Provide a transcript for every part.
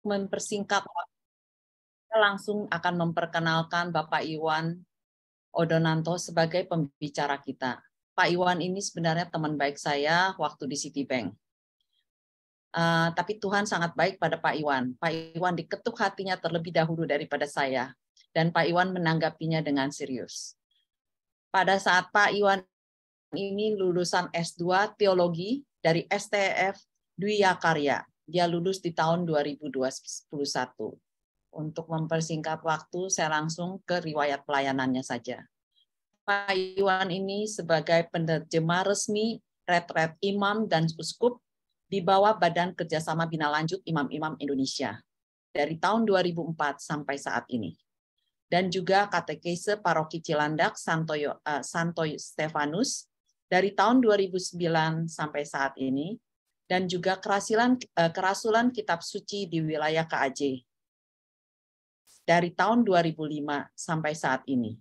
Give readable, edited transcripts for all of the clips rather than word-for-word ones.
mempersingkat, saya langsung akan memperkenalkan Bapak Iwan Odonanto sebagai pembicara kita. Pak Iwan ini sebenarnya teman baik saya waktu di Citibank. Tapi Tuhan sangat baik pada Pak Iwan. Pak Iwan diketuk hatinya terlebih dahulu daripada saya. Dan Pak Iwan menanggapinya dengan serius. Pada saat Pak Iwan ini lulusan S2 Teologi dari STF Dwi Karya. Dia lulus di tahun 2021. Untuk mempersingkat waktu, saya langsung ke riwayat pelayanannya saja. Pak Iwan ini sebagai penerjemah resmi retret imam dan uskup di bawah Badan Kerjasama Bina Lanjut Imam-Imam Indonesia dari tahun 2004 sampai saat ini. Dan juga katekese Paroki Cilandak Santo Stefanus dari tahun 2009 sampai saat ini, dan juga kerasulan kitab suci di wilayah KAJ dari tahun 2005 sampai saat ini.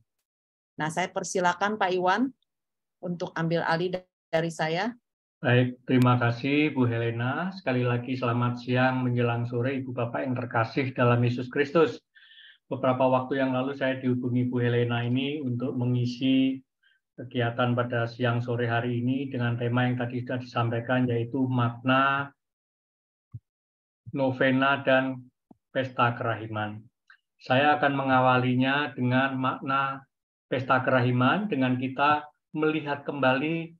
Nah, saya persilakan Pak Iwan untuk ambil alih dari saya. Baik, terima kasih Bu Helena. Sekali lagi selamat siang menjelang sore Ibu Bapak yang terkasih dalam Yesus Kristus. Beberapa waktu yang lalu saya dihubungi Bu Helena ini untuk mengisi kegiatan pada siang sore hari ini dengan tema yang tadi sudah disampaikan, yaitu makna novena dan pesta kerahiman. Saya akan mengawalinya dengan makna pesta kerahiman dengan kita melihat kembali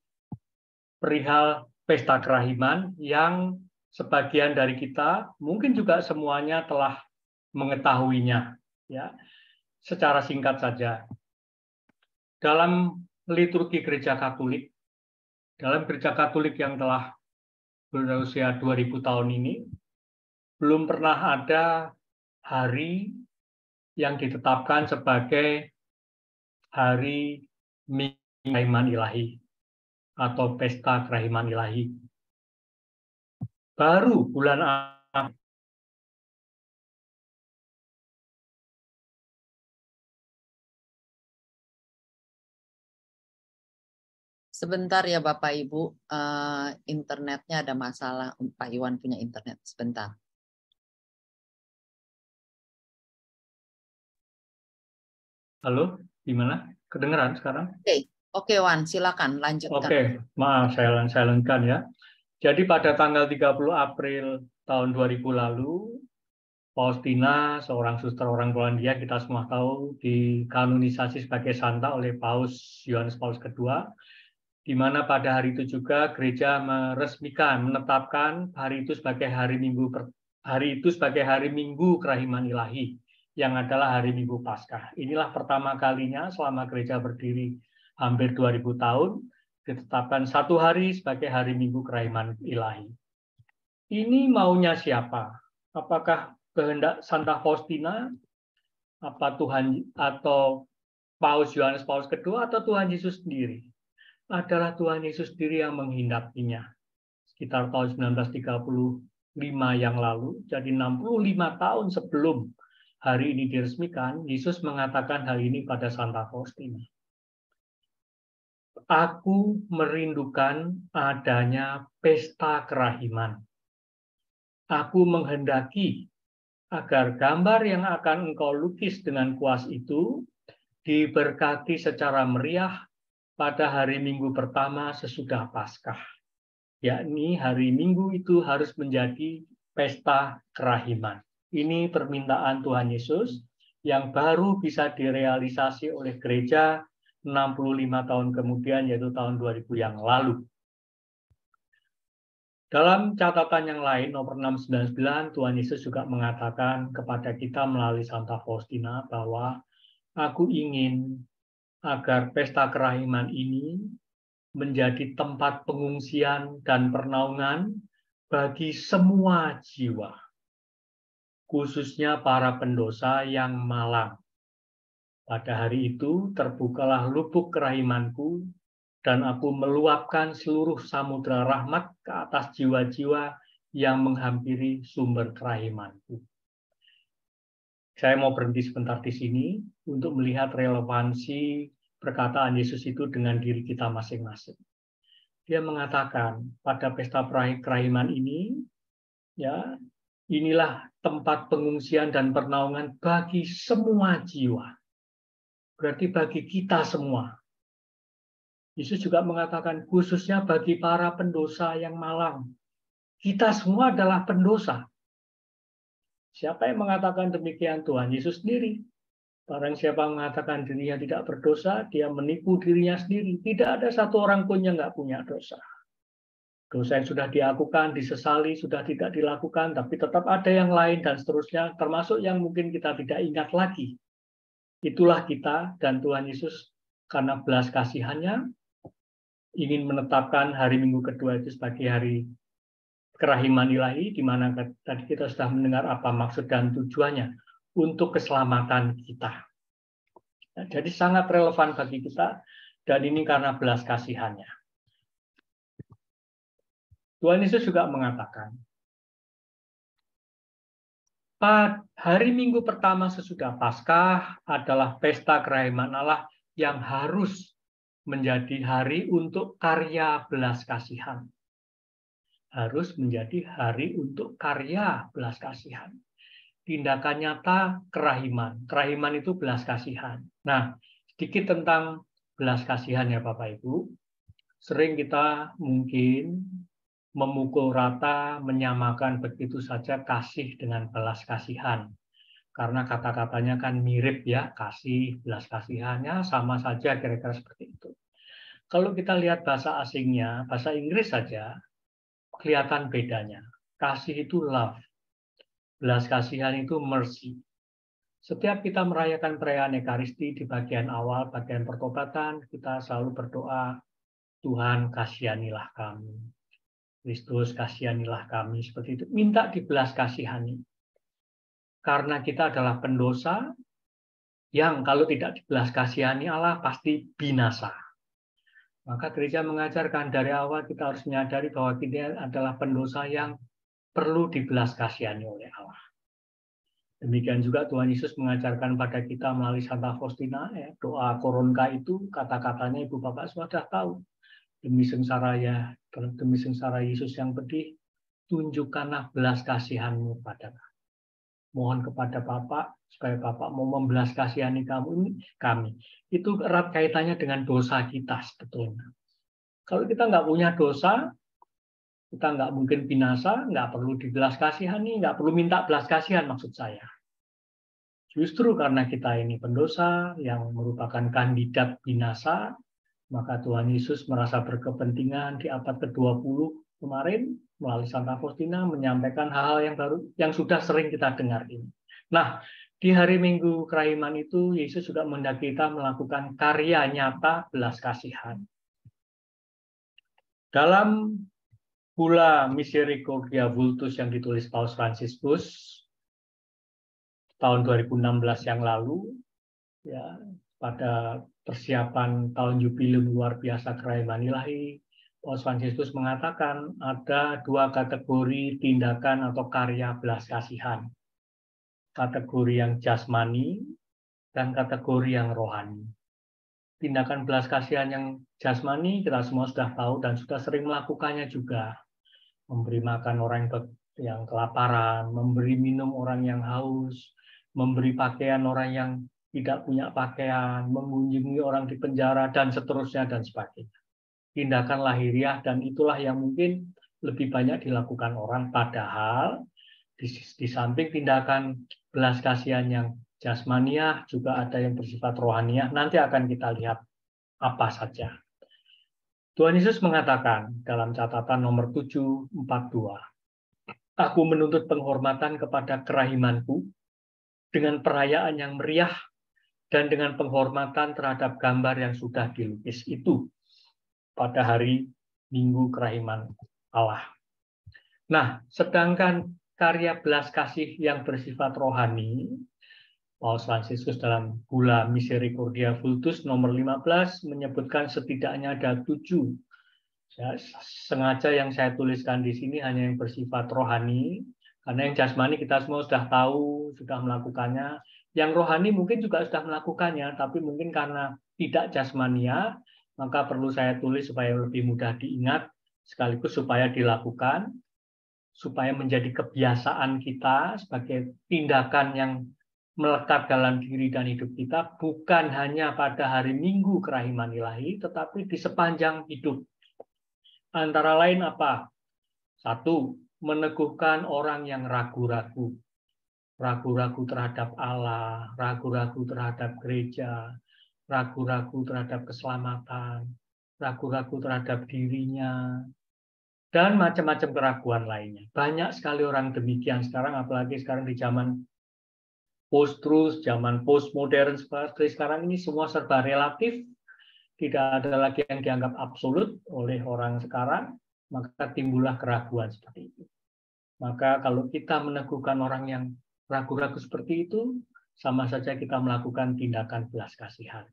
perihal pesta kerahiman yang sebagian dari kita, mungkin juga semuanya telah mengetahuinya. Ya, secara singkat saja, dalam liturgi Gereja Katolik, dalam Gereja Katolik yang telah berusia 2000 tahun ini, belum pernah ada hari yang ditetapkan sebagai hari Minggu Kerahiman Ilahi atau pesta kerahiman ilahi. Baru bulan April. Sebentar ya Bapak Ibu, internetnya ada masalah. Pak Iwan punya internet, sebentar. Halo, gimana? Kedengeran sekarang? Oke Wan, silakan lanjutkan. Oke, maaf saya lanjutkan ya. Jadi pada tanggal 30 April tahun 2000 lalu, Faustina, seorang suster orang Polandia, kita semua tahu, dikanonisasi sebagai santa oleh Paus Yohanes Paulus II, di mana pada hari itu juga gereja menetapkan hari itu sebagai hari Minggu Kerahiman Ilahi, yang adalah hari Minggu Paskah. Inilah pertama kalinya selama gereja berdiri hampir 2000 tahun, ditetapkan satu hari sebagai hari Minggu Kerahiman Ilahi. Ini maunya siapa? Apakah kehendak Santa Faustina, apa Tuhan atau Paus Yohanes Paulus II, atau Tuhan Yesus sendiri? Adalah Tuhan Yesus sendiri yang menghendakinya. Sekitar tahun 1935 yang lalu, jadi 65 tahun sebelum hari ini diresmikan, Yesus mengatakan hal ini pada Santa Faustina. Aku merindukan adanya pesta kerahiman. Aku menghendaki agar gambar yang akan engkau lukis dengan kuas itu diberkati secara meriah pada hari Minggu pertama sesudah Paskah. Yakni hari Minggu itu harus menjadi pesta kerahiman. Ini permintaan Tuhan Yesus yang baru bisa direalisasi oleh gereja 65 tahun kemudian, yaitu tahun 2000 yang lalu. Dalam catatan yang lain, nomor 699, Tuhan Yesus juga mengatakan kepada kita melalui Santa Faustina bahwa aku ingin agar pesta kerahiman ini menjadi tempat pengungsian dan pernaungan bagi semua jiwa, khususnya para pendosa yang malang. Pada hari itu terbukalah lubuk kerahimanku, dan aku meluapkan seluruh samudera rahmat ke atas jiwa-jiwa yang menghampiri sumber kerahimanku. Saya mau berhenti sebentar di sini untuk melihat relevansi perkataan Yesus itu dengan diri kita masing-masing. Dia mengatakan pada pesta kerahiman ini, ya, inilah tempat pengungsian dan pernaungan bagi semua jiwa. Berarti bagi kita semua. Yesus juga mengatakan khususnya bagi para pendosa yang malang. Kita semua adalah pendosa. Siapa yang mengatakan demikian? Tuhan Yesus sendiri. Barang siapa mengatakan dirinya tidak berdosa, dia menipu dirinya sendiri. Tidak ada satu orang pun yang nggak punya dosa. Dosa yang sudah dilakukan, disesali, sudah tidak dilakukan, tapi tetap ada yang lain dan seterusnya, termasuk yang mungkin kita tidak ingat lagi. Itulah kita dan Tuhan Yesus karena belas kasihannya ingin menetapkan hari Minggu kedua itu sebagai hari kerahiman ilahi, di mana tadi kita sudah mendengar apa maksud dan tujuannya untuk keselamatan kita. Nah, jadi sangat relevan bagi kita, dan ini karena belas kasihannya. Tuhan Yesus juga mengatakan, hari Minggu pertama sesudah Paskah adalah pesta kerahiman Allah yang harus menjadi hari untuk karya belas kasihan. Harus menjadi hari untuk karya belas kasihan. Tindakan nyata kerahiman. Kerahiman itu belas kasihan. Nah, sedikit tentang belas kasihan ya Bapak Ibu. Sering kita mungkin memukul rata, menyamakan begitu saja kasih dengan belas kasihan. Karena kata-katanya kan mirip ya, kasih, belas kasihannya sama saja kira-kira seperti itu. Kalau kita lihat bahasa asingnya, bahasa Inggris saja, kelihatan bedanya. Kasih itu love, belas kasihan itu mercy. Setiap kita merayakan perayaan Ekaristi di bagian awal, bagian pertobatan, kita selalu berdoa, Tuhan kasihanilah kami. Kristus kasihanilah kami, seperti itu. Minta dibelas kasihani. Karena kita adalah pendosa yang kalau tidak dibelas kasihani Allah pasti binasa. Maka gereja mengajarkan dari awal kita harus menyadari bahwa kita adalah pendosa yang perlu dibelas kasihani oleh Allah. Demikian juga Tuhan Yesus mengajarkan pada kita melalui Santa Faustina, ya, doa Koronka itu kata-katanya Ibu Bapak sudah tahu. Demi sengsara Yesus yang pedih, tunjukkanlah belas kasihan-Mu pada kami. Mohon kepada Bapak supaya Bapak mau membelas kasihani kami. Itu erat kaitannya dengan dosa kita sebetulnya. Kalau kita nggak punya dosa, kita nggak mungkin binasa, nggak perlu dibelas kasihani, nggak perlu minta belas kasihan maksud saya. Justru karena kita ini pendosa yang merupakan kandidat binasa, maka Tuhan Yesus merasa berkepentingan di abad ke-20 kemarin melalui Santa Faustina menyampaikan hal-hal yang baru yang sudah sering kita dengar ini. Nah, di hari Minggu Kerahiman itu Yesus juga menghendaki kita melakukan karya nyata belas kasihan. Dalam Bulla Misericordia Vultus yang ditulis Paus Fransiskus tahun 2016 yang lalu, ya, pada persiapan tahun jubileum luar biasa kerahiman ilahi, Paus Fransiskus mengatakan ada dua kategori tindakan atau karya belas kasihan. Kategori yang jasmani dan kategori yang rohani. Tindakan belas kasihan yang jasmani kita semua sudah tahu dan sudah sering melakukannya juga. Memberi makan orang yang kelaparan, memberi minum orang yang haus, memberi pakaian orang yang tidak punya pakaian, mengunjungi orang di penjara, dan seterusnya, dan sebagainya. Tindakan lahiriah, dan itulah yang mungkin lebih banyak dilakukan orang, padahal di samping tindakan belas kasihan yang jasmaniah, juga ada yang bersifat rohaniah. Nanti akan kita lihat apa saja. Tuhan Yesus mengatakan dalam catatan nomor 742, Aku menuntut penghormatan kepada kerahimanku dengan perayaan yang meriah dan dengan penghormatan terhadap gambar yang sudah dilukis itu pada hari Minggu Kerahiman Allah. Nah, sedangkan karya belas kasih yang bersifat rohani, Paus Fransiskus dalam Bulla Misericordia Vultus nomor 15 menyebutkan setidaknya ada 7. Ya, sengaja yang saya tuliskan di sini hanya yang bersifat rohani, karena yang jasmani kita semua sudah tahu, sudah melakukannya. Yang rohani mungkin juga sudah melakukannya, tapi mungkin karena tidak jasmania, maka perlu saya tulis supaya lebih mudah diingat, sekaligus supaya dilakukan, supaya menjadi kebiasaan kita sebagai tindakan yang melekat dalam diri dan hidup kita, bukan hanya pada hari Minggu Kerahiman Ilahi, tetapi di sepanjang hidup. Antara lain apa? Satu, meneguhkan orang yang ragu-ragu. Ragu-ragu terhadap Allah, ragu-ragu terhadap gereja, ragu-ragu terhadap keselamatan, ragu-ragu terhadap dirinya, dan macam-macam keraguan lainnya. Banyak sekali orang demikian sekarang, apalagi sekarang di zaman post-truth, zaman postmodern seperti sekarang ini, semua serba relatif, tidak ada lagi yang dianggap absolut oleh orang sekarang, maka timbullah keraguan seperti itu. Maka kalau kita meneguhkan orang yang ragu-ragu seperti itu, sama saja kita melakukan tindakan belas kasihan.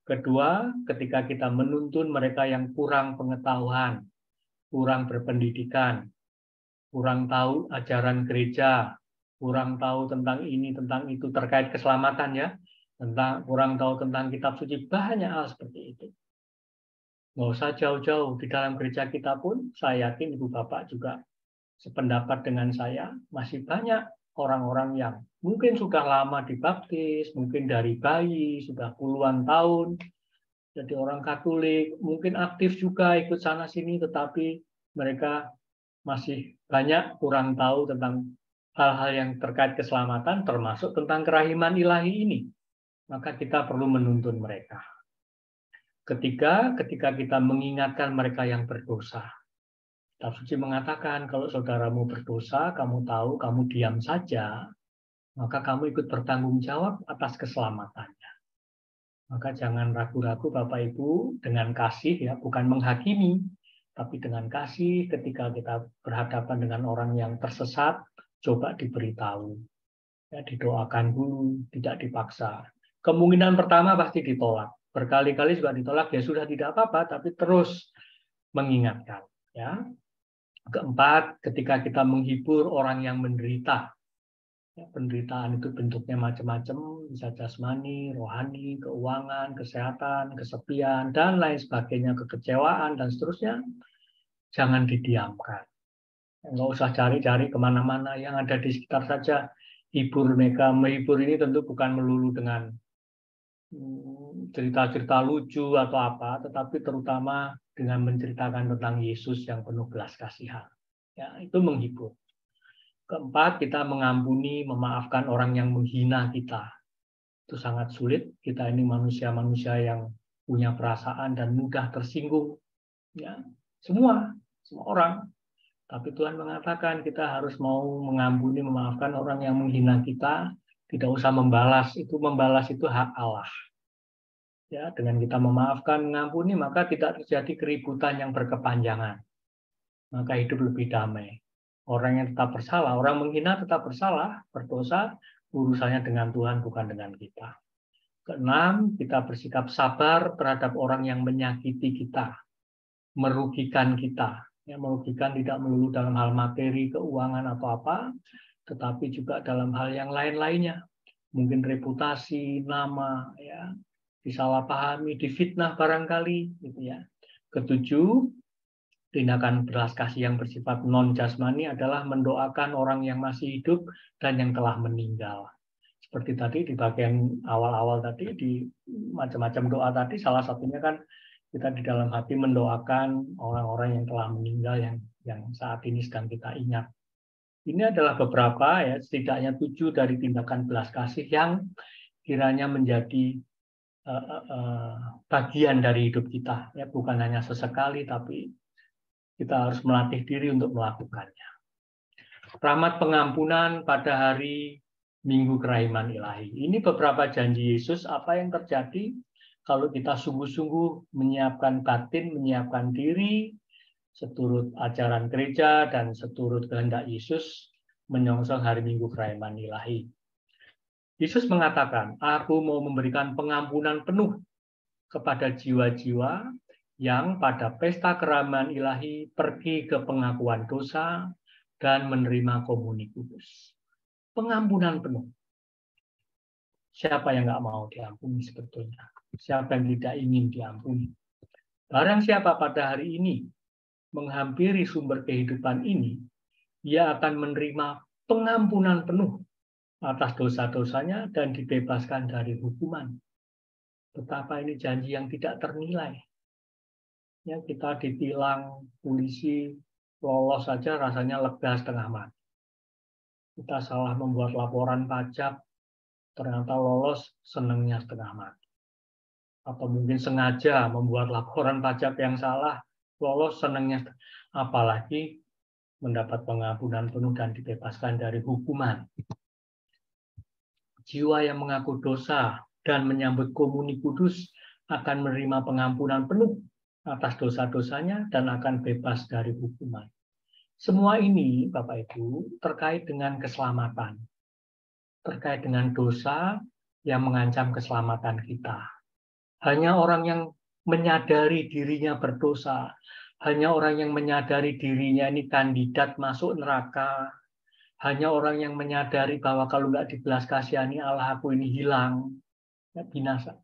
Kedua, ketika kita menuntun mereka yang kurang pengetahuan, kurang berpendidikan, kurang tahu ajaran gereja, kurang tahu tentang ini, tentang itu, terkait keselamatan ya, kurang tahu tentang kitab suci, banyak hal seperti itu. Nggak usah jauh-jauh, di dalam gereja kita pun, saya yakin Ibu Bapak juga sependapat dengan saya, masih banyak orang-orang yang mungkin sudah lama dibaptis, mungkin dari bayi, sudah puluhan tahun, jadi orang Katolik, mungkin aktif juga ikut sana-sini, tetapi mereka masih banyak kurang tahu tentang hal-hal yang terkait keselamatan, termasuk tentang kerahiman ilahi ini. Maka kita perlu menuntun mereka. Ketiga, ketika kita mengingatkan mereka yang berdosa, Kitab Suci mengatakan, kalau saudaramu berdosa, kamu tahu, kamu diam saja, maka kamu ikut bertanggung jawab atas keselamatannya. Maka jangan ragu-ragu Bapak Ibu, dengan kasih, ya, bukan menghakimi, tapi dengan kasih ketika kita berhadapan dengan orang yang tersesat, coba diberitahu. Ya, didoakan dulu, tidak dipaksa. Kemungkinan pertama pasti ditolak. Berkali-kali juga ditolak, ya sudah tidak apa-apa, tapi terus mengingatkan. Ya. Keempat, ketika kita menghibur orang yang menderita. Ya, penderitaan itu bentuknya macam-macam, bisa jasmani, rohani, keuangan, kesehatan, kesepian, dan lain sebagainya, kekecewaan, dan seterusnya. Jangan didiamkan. Nggak usah cari-cari kemana-mana, yang ada di sekitar saja. Hibur mereka. Menghibur ini tentu bukan melulu dengan cerita-cerita lucu atau apa, tetapi terutama dengan menceritakan tentang Yesus yang penuh belas kasihan. Ya, itu menghibur. Keempat, kita mengampuni, memaafkan orang yang menghina kita. Itu sangat sulit. Kita ini manusia-manusia yang punya perasaan dan mudah tersinggung. Ya, semua orang. Tapi Tuhan mengatakan kita harus mau mengampuni, memaafkan orang yang menghina kita. Tidak usah membalas. Membalas itu hak Allah. Ya, dengan kita memaafkan, mengampuni, maka tidak terjadi keributan yang berkepanjangan. Maka hidup lebih damai. Orang yang tetap bersalah, orang menghina tetap bersalah, berdosa, urusannya dengan Tuhan, bukan dengan kita. Keenam, kita bersikap sabar terhadap orang yang menyakiti kita, merugikan kita. Ya, merugikan tidak melulu dalam hal materi, keuangan, atau apa, tetapi juga dalam hal yang lain-lainnya. Mungkin reputasi, nama, ya, disalahpahami, difitnah barangkali, gitu ya. Ketujuh, tindakan belas kasih yang bersifat non-jasmani adalah mendoakan orang yang masih hidup dan yang telah meninggal. Seperti tadi di bagian awal-awal tadi, di macam-macam doa tadi, salah satunya kan kita di dalam hati mendoakan orang-orang yang telah meninggal yang saat ini sedang kita ingat. Ini adalah beberapa, ya, setidaknya 7 dari tindakan belas kasih yang kiranya menjadi bagian dari hidup kita, ya, bukan hanya sesekali, tapi kita harus melatih diri untuk melakukannya. Rahmat pengampunan pada hari Minggu Kerahiman Ilahi. Ini beberapa janji Yesus, apa yang terjadi kalau kita sungguh-sungguh menyiapkan batin, menyiapkan diri, seturut ajaran gereja dan seturut kehendak Yesus menyongsong hari Minggu Kerahiman Ilahi. Yesus mengatakan, aku mau memberikan pengampunan penuh kepada jiwa-jiwa yang pada pesta kerahiman ilahi pergi ke pengakuan dosa dan menerima komuni kudus. Pengampunan penuh. Siapa yang nggak mau diampuni sebetulnya? Siapa yang tidak ingin diampuni? Barang siapa pada hari ini menghampiri sumber kehidupan ini, ia akan menerima pengampunan penuh atas dosa-dosanya dan dibebaskan dari hukuman. Betapa ini janji yang tidak ternilai. Ya, kita ditilang polisi, lolos saja rasanya lega setengah mati. Kita salah membuat laporan pajak, ternyata lolos senangnya setengah mati. Atau mungkin sengaja membuat laporan pajak yang salah, lolos senangnya. Apalagi mendapat pengampunan penuh dan dibebaskan dari hukuman. Jiwa yang mengaku dosa dan menyambut komuni kudus akan menerima pengampunan penuh atas dosa-dosanya dan akan bebas dari hukuman. Semua ini, Bapak Ibu, terkait dengan keselamatan. Terkait dengan dosa yang mengancam keselamatan kita. Hanya orang yang menyadari dirinya berdosa, hanya orang yang menyadari dirinya ini kandidat masuk neraka, hanya orang yang menyadari bahwa kalau nggak dibelas kasihani Allah, aku ini hilang, binasa,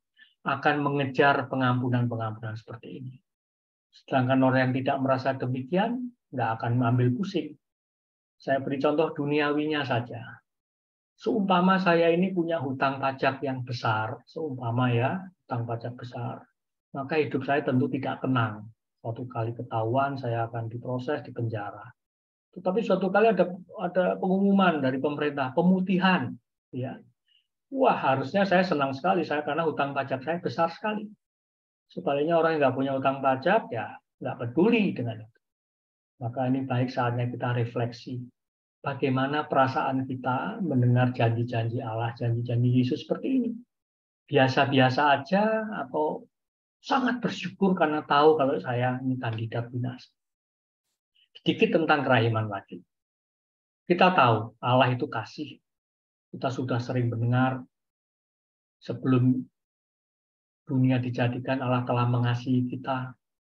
akan mengejar pengampunan-pengampunan seperti ini. Sedangkan orang yang tidak merasa demikian, nggak akan mengambil pusing. Saya beri contoh duniawinya saja. Seumpama saya ini punya hutang pajak yang besar, seumpama ya, hutang pajak besar, maka hidup saya tentu tidak tenang. Suatu kali ketahuan, saya akan diproses, dipenjara. Tetapi suatu kali ada pengumuman dari pemerintah, pemutihan. Ya. Wah, harusnya saya senang sekali saya karena hutang pajak saya besar sekali. Sebaliknya orang yang nggak punya hutang pajak, ya nggak peduli dengan itu. Maka ini baik saatnya kita refleksi. Bagaimana perasaan kita mendengar janji-janji Allah, janji-janji Yesus seperti ini. Biasa-biasa aja atau sangat bersyukur karena tahu kalau saya ini kandidat binasa. Sedikit tentang kerahiman lagi. Kita tahu Allah itu kasih. Kita sudah sering mendengar sebelum dunia dijadikan Allah telah mengasihi kita.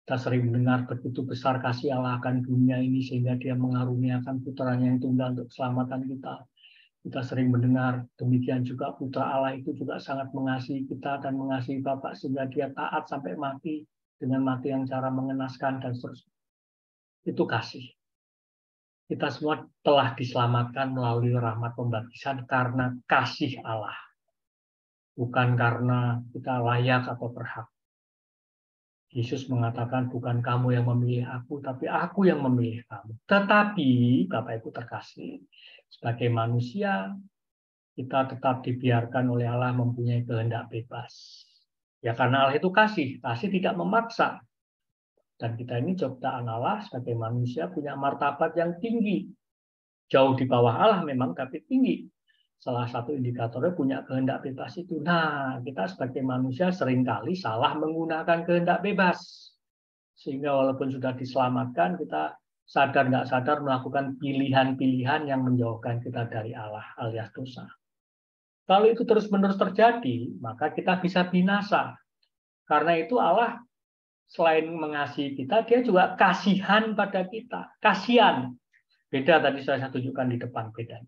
Kita sering mendengar begitu besar kasih Allah akan dunia ini sehingga dia mengaruniakan putranya yang tunggal untuk keselamatan kita. Kita sering mendengar demikian juga putra Allah itu juga sangat mengasihi kita dan mengasihi Bapa sehingga dia taat sampai mati dengan mati yang cara mengenaskan dan seterusnya. Itu kasih. Kita semua telah diselamatkan melalui rahmat pembaptisan karena kasih Allah. Bukan karena kita layak atau berhak. Yesus mengatakan bukan kamu yang memilih aku, tapi aku yang memilih kamu. Tetapi, Bapak Ibu terkasih, sebagai manusia, kita tetap dibiarkan oleh Allah mempunyai kehendak bebas. Ya karena Allah itu kasih tidak memaksa. Dan kita ini ciptaan Allah sebagai manusia punya martabat yang tinggi. Jauh di bawah Allah memang, tapi tinggi. Salah satu indikatornya punya kehendak bebas itu. Nah, kita sebagai manusia seringkali salah menggunakan kehendak bebas. Sehingga walaupun sudah diselamatkan, kita sadar nggak sadar melakukan pilihan-pilihan yang menjauhkan kita dari Allah alias dosa. Kalau itu terus-menerus terjadi, maka kita bisa binasa. Karena itu Allah selain mengasihi kita, dia juga kasihan pada kita. Kasihan. Beda tadi saya tunjukkan di depan bedanya.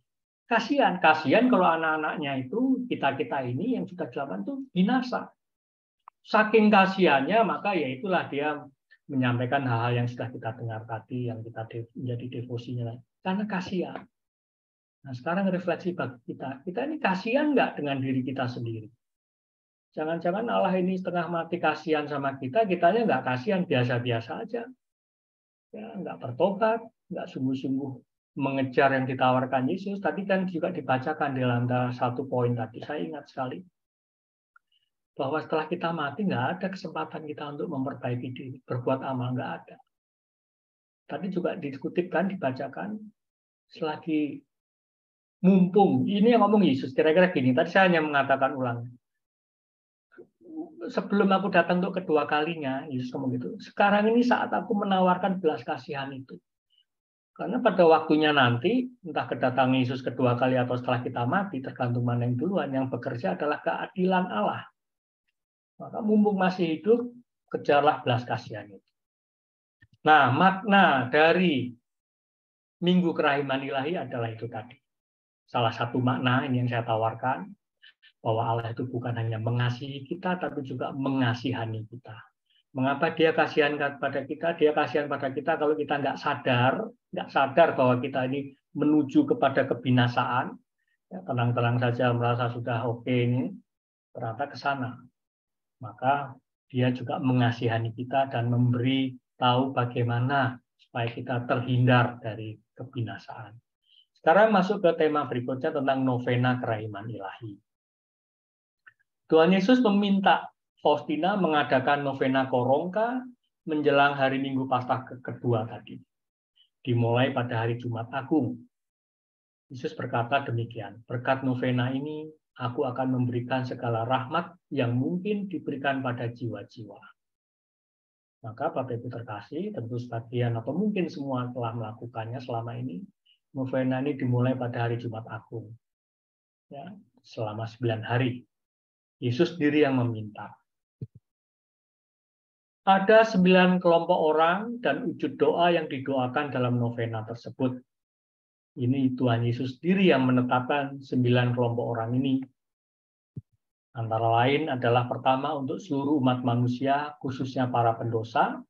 Kasihan kalau anak-anaknya itu, kita-kita ini yang sudah diselamatkan itu binasa. Saking kasihannya, maka ya itulah dia menyampaikan hal-hal yang sudah kita dengar tadi, yang kita menjadi devosinya. Karena kasihan. Nah sekarang refleksi bagi kita ini kasihan nggak dengan diri kita sendiri? Jangan-jangan Allah ini setengah mati kasihan sama kita, kitanya nggak kasihan, biasa-biasa aja. Ya, nggak bertobat, nggak sungguh-sungguh mengejar yang ditawarkan Yesus. Tadi kan juga dibacakan di dalam satu poin tadi, saya ingat sekali. Bahwa setelah kita mati, nggak ada kesempatan kita untuk memperbaiki diri, berbuat amal, nggak ada. Tadi juga dikutipkan, dibacakan, selagi mumpung, ini yang ngomong Yesus, kira-kira gini, tadi saya hanya mengatakan ulang. Sebelum aku datang untuk kedua kalinya, Yesus ngomong gitu, sekarang ini saat aku menawarkan belas kasihan itu. Karena pada waktunya nanti, entah kedatangan Yesus kedua kali atau setelah kita mati, tergantung mana yang duluan, yang bekerja adalah keadilan Allah. Maka mumpung masih hidup, kejarlah belas kasihan itu. Nah, makna dari Minggu Kerahiman Ilahi adalah itu tadi. Salah satu makna ini yang saya tawarkan, bahwa Allah itu bukan hanya mengasihi kita, tapi juga mengasihani kita. Mengapa dia kasihan pada kita? Dia kasihan pada kita kalau kita nggak sadar bahwa kita ini menuju kepada kebinasaan. Ya, tenang-tenang saja merasa sudah oke ini, ternyata ke sana. Maka dia juga mengasihani kita dan memberi tahu bagaimana supaya kita terhindar dari kebinasaan. Sekarang masuk ke tema berikutnya tentang novena kerahiman ilahi. Tuhan Yesus meminta Faustina mengadakan novena Korongka menjelang hari Minggu Paskah kedua tadi. Dimulai pada hari Jumat Agung. Yesus berkata demikian, berkat novena ini, aku akan memberikan segala rahmat yang mungkin diberikan pada jiwa-jiwa. Maka Bapak Ibu terkasih, tentu sebagian atau mungkin semua telah melakukannya selama ini. Novena ini dimulai pada hari Jumat Agung. Ya, selama 9 hari. Yesus sendiri yang meminta. Ada 9 kelompok orang dan wujud doa yang didoakan dalam novena tersebut. Ini Tuhan Yesus sendiri yang menetapkan 9 kelompok orang ini. Antara lain adalah pertama untuk seluruh umat manusia, khususnya para pendosa,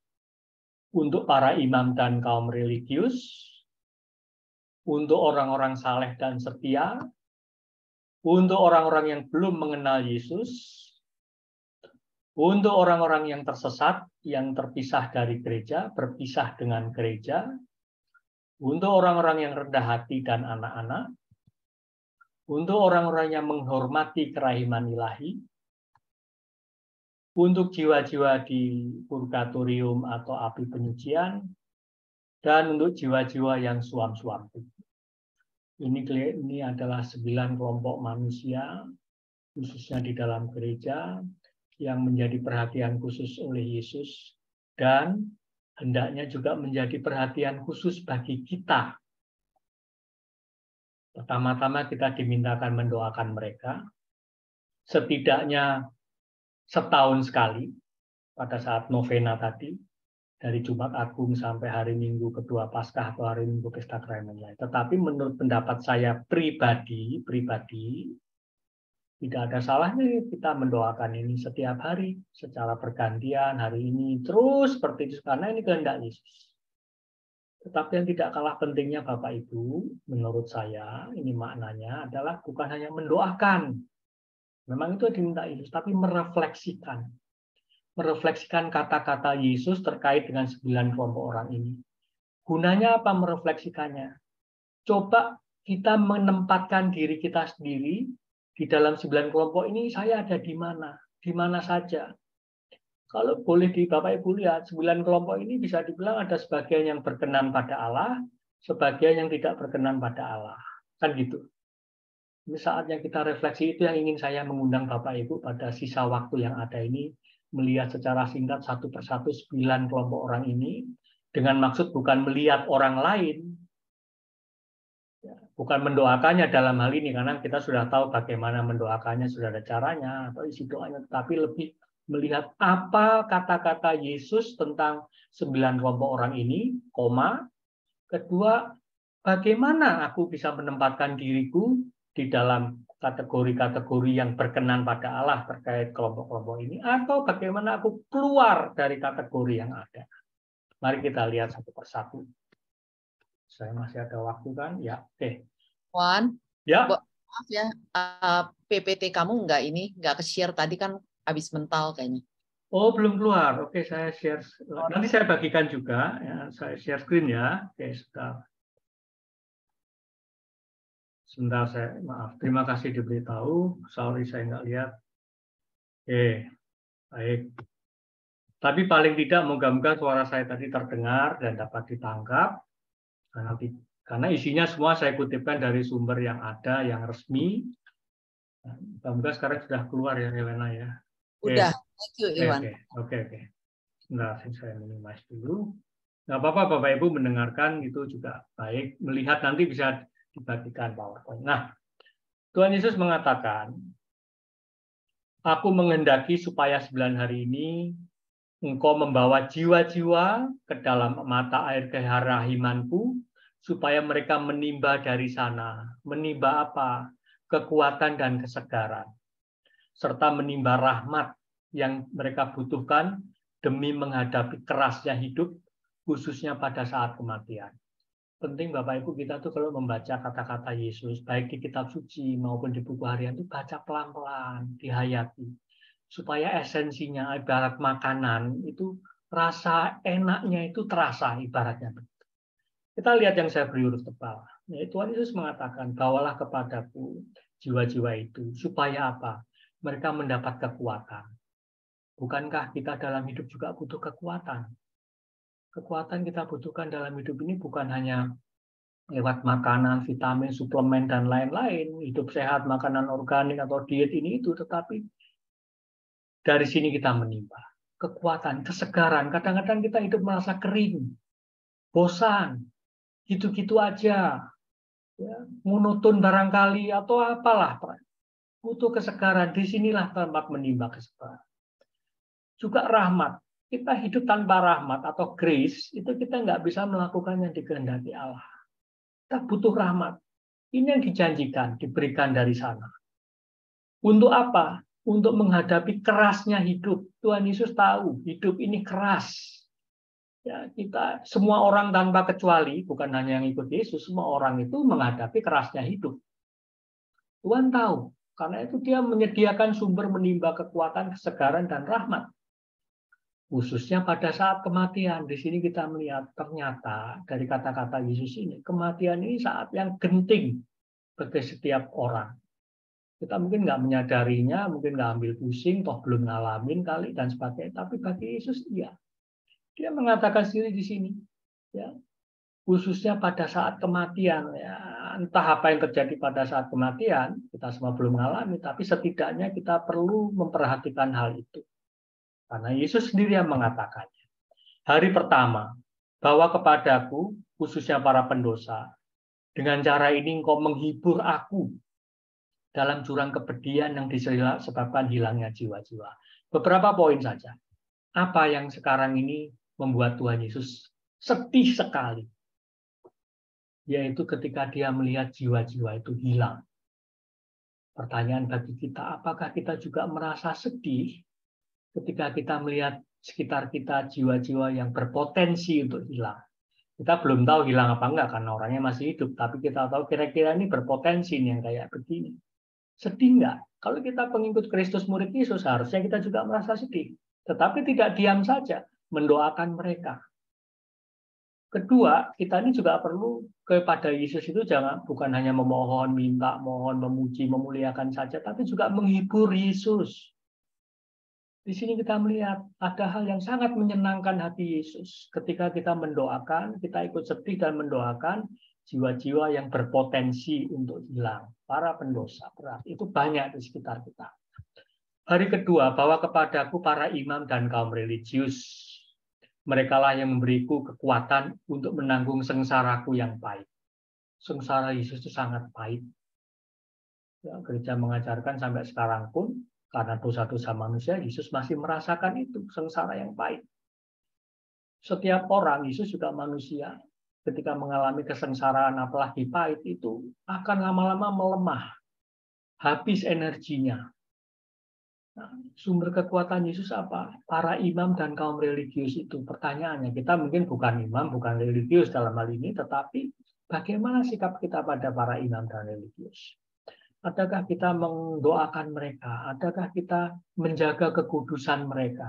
untuk para imam dan kaum religius, untuk orang-orang saleh dan setia, untuk orang-orang yang belum mengenal Yesus, untuk orang-orang yang tersesat, yang terpisah dari gereja, berpisah dengan gereja, untuk orang-orang yang rendah hati dan anak-anak, untuk orang-orang yang menghormati kerahiman ilahi, untuk jiwa-jiwa di purgatorium atau api penyucian, dan untuk jiwa-jiwa yang suam-suam. Ini adalah 9 kelompok manusia, khususnya di dalam gereja, yang menjadi perhatian khusus oleh Yesus, dan hendaknya juga menjadi perhatian khusus bagi kita. Pertama-tama kita dimintakan mendoakan mereka, setidaknya setahun sekali, pada saat novena tadi, dari Jumat Agung sampai hari Minggu kedua Paskah atau hari Minggu Pesta Kerahiman Ilahi. Tetapi menurut pendapat saya pribadi, tidak ada salahnya kita mendoakan ini setiap hari, secara bergantian, hari ini, terus seperti itu, karena ini kehendak Yesus. Tetapi yang tidak kalah pentingnya Bapak Ibu, menurut saya, ini maknanya adalah bukan hanya mendoakan. Memang itu diminta Yesus, tapi merefleksikan. Merefleksikan kata-kata Yesus terkait dengan 9 kelompok orang ini. Gunanya apa merefleksikannya? Coba kita menempatkan diri kita sendiri di dalam 9 kelompok ini, saya ada di mana saja. Kalau boleh di Bapak Ibu lihat, 9 kelompok ini bisa dibilang ada sebagian yang berkenan pada Allah, sebagian yang tidak berkenan pada Allah. Kan gitu. Ini saatnya kita refleksi, itu yang ingin saya mengundang Bapak Ibu pada sisa waktu yang ada ini, melihat secara singkat satu persatu 9 kelompok orang ini, dengan maksud bukan melihat orang lain, bukan mendoakannya dalam hal ini, karena kita sudah tahu bagaimana mendoakannya, sudah ada caranya, atau isi doanya, tapi lebih melihat apa kata-kata Yesus tentang 9 kelompok orang ini, koma. Kedua, bagaimana aku bisa menempatkan diriku di dalam kategori-kategori yang berkenan pada Allah terkait kelompok-kelompok ini, atau bagaimana aku keluar dari kategori yang ada. Mari kita lihat satu persatu. Saya masih ada waktu kan? Ya, oke. Wan, Ya. Maaf ya, PPT kamu nggak ke-share tadi kan habis mental kayaknya. Oh, belum keluar. Oke, saya share. Nanti saya bagikan juga. Ya, saya share screen ya. Oke, sebentar saya maaf. Terima kasih diberitahu. Sorry saya nggak lihat. Oke, baik. Tapi paling tidak moga-moga suara saya tadi terdengar dan dapat ditangkap. Karena isinya semua saya kutipkan dari sumber yang ada, yang resmi. Moga-moga sekarang sudah keluar ya, Helena ya. Udah, thank you, Iwan. Oke. Sebentar, saya minimize dulu. Nggak apa-apa, Bapak Ibu mendengarkan itu juga baik. Melihat nanti bisa dibagikan PowerPoint. Nah, Tuhan Yesus mengatakan, aku menghendaki supaya 9 hari ini Engkau membawa jiwa-jiwa ke dalam mata air kerahimanku, supaya mereka menimba dari sana. Menimba apa? Kekuatan dan kesegaran. Serta menimba rahmat yang mereka butuhkan demi menghadapi kerasnya hidup, khususnya pada saat kematian. Penting Bapak Ibu kita tuh kalau membaca kata-kata Yesus, baik di kitab suci maupun di buku harian itu baca pelan-pelan, dihayati. Supaya esensinya ibarat makanan itu rasa enaknya itu terasa ibaratnya. Kita lihat yang saya beri huruf tebal. Tuhan Yesus mengatakan, bawalah kepadaku jiwa-jiwa itu. Supaya apa? Mereka mendapat kekuatan. Bukankah kita dalam hidup juga butuh kekuatan? Kekuatan kita butuhkan dalam hidup ini bukan hanya lewat makanan, vitamin, suplemen, dan lain-lain. Hidup sehat, makanan organik, atau diet ini itu. Tetapi dari sini kita menimba. Kekuatan, kesegaran. Kadang-kadang kita hidup merasa kering, bosan, gitu-gitu aja. Ya, monoton barangkali, atau apalah. Butuh kesegaran. Disinilah tempat menimba kesegaran. Juga rahmat. Kita hidup tanpa rahmat atau grace, itu kita nggak bisa melakukan yang dikehendaki Allah. Kita butuh rahmat. Ini yang dijanjikan, diberikan dari sana. Untuk apa? Untuk menghadapi kerasnya hidup. Tuhan Yesus tahu, hidup ini keras. Ya, kita semua orang tanpa kecuali, bukan hanya yang ikut Yesus, semua orang itu menghadapi kerasnya hidup. Tuhan tahu, karena itu dia menyediakan sumber menimba kekuatan, kesegaran, dan rahmat. Khususnya pada saat kematian. Di sini kita melihat ternyata dari kata-kata Yesus ini, kematian ini saat yang genting bagi setiap orang. Kita mungkin nggak menyadarinya, mungkin nggak ambil pusing, toh belum ngalamin kali, dan sebagainya. Tapi bagi Yesus, iya. Dia mengatakan sendiri di sini. Ya, khususnya pada saat kematian. Ya, entah apa yang terjadi pada saat kematian, kita semua belum mengalami, tapi setidaknya kita perlu memperhatikan hal itu. Karena Yesus sendiri yang mengatakannya. Hari pertama, bawa kepadaku, khususnya para pendosa, dengan cara ini engkau menghibur aku dalam jurang kepedihan yang disebabkan hilangnya jiwa-jiwa. Beberapa poin saja. Apa yang sekarang ini membuat Tuhan Yesus sedih sekali? Yaitu ketika dia melihat jiwa-jiwa itu hilang. Pertanyaan bagi kita, apakah kita juga merasa sedih ketika kita melihat sekitar kita jiwa-jiwa yang berpotensi untuk hilang? Kita belum tahu hilang apa enggak karena orangnya masih hidup, tapi kita tahu kira-kira ini berpotensi nih yang kayak begini. Sedih enggak? Kalau kita pengikut Kristus, murid Yesus, harusnya kita juga merasa sedih. Tetapi tidak diam saja, mendoakan mereka. Kedua, kita ini juga perlu kepada Yesus itu bukan hanya memohon, minta, mohon, memuji, memuliakan saja, tapi juga menghibur Yesus. Di sini kita melihat ada hal yang sangat menyenangkan hati Yesus. Ketika kita mendoakan, kita ikut sedih dan mendoakan jiwa-jiwa yang berpotensi untuk hilang. Para pendosa berat. Itu banyak di sekitar kita. Hari kedua, bawa kepadaku para imam dan kaum religius. Merekalah yang memberiku kekuatan untuk menanggung sengsaraku yang pahit. Sengsara Yesus itu sangat pahit. Ya, gereja mengajarkan sampai sekarang pun, karena dosa-dosa manusia, Yesus masih merasakan itu, sengsara yang pahit. Setiap orang, Yesus juga manusia, ketika mengalami kesengsaraan apalagi pahit itu, akan lama-lama melemah, habis energinya. Nah, sumber kekuatan Yesus apa? Para imam dan kaum religius itu. Pertanyaannya, kita mungkin bukan imam, bukan religius dalam hal ini, tetapi bagaimana sikap kita pada para imam dan religius? Adakah kita mendoakan mereka? Adakah kita menjaga kekudusan mereka?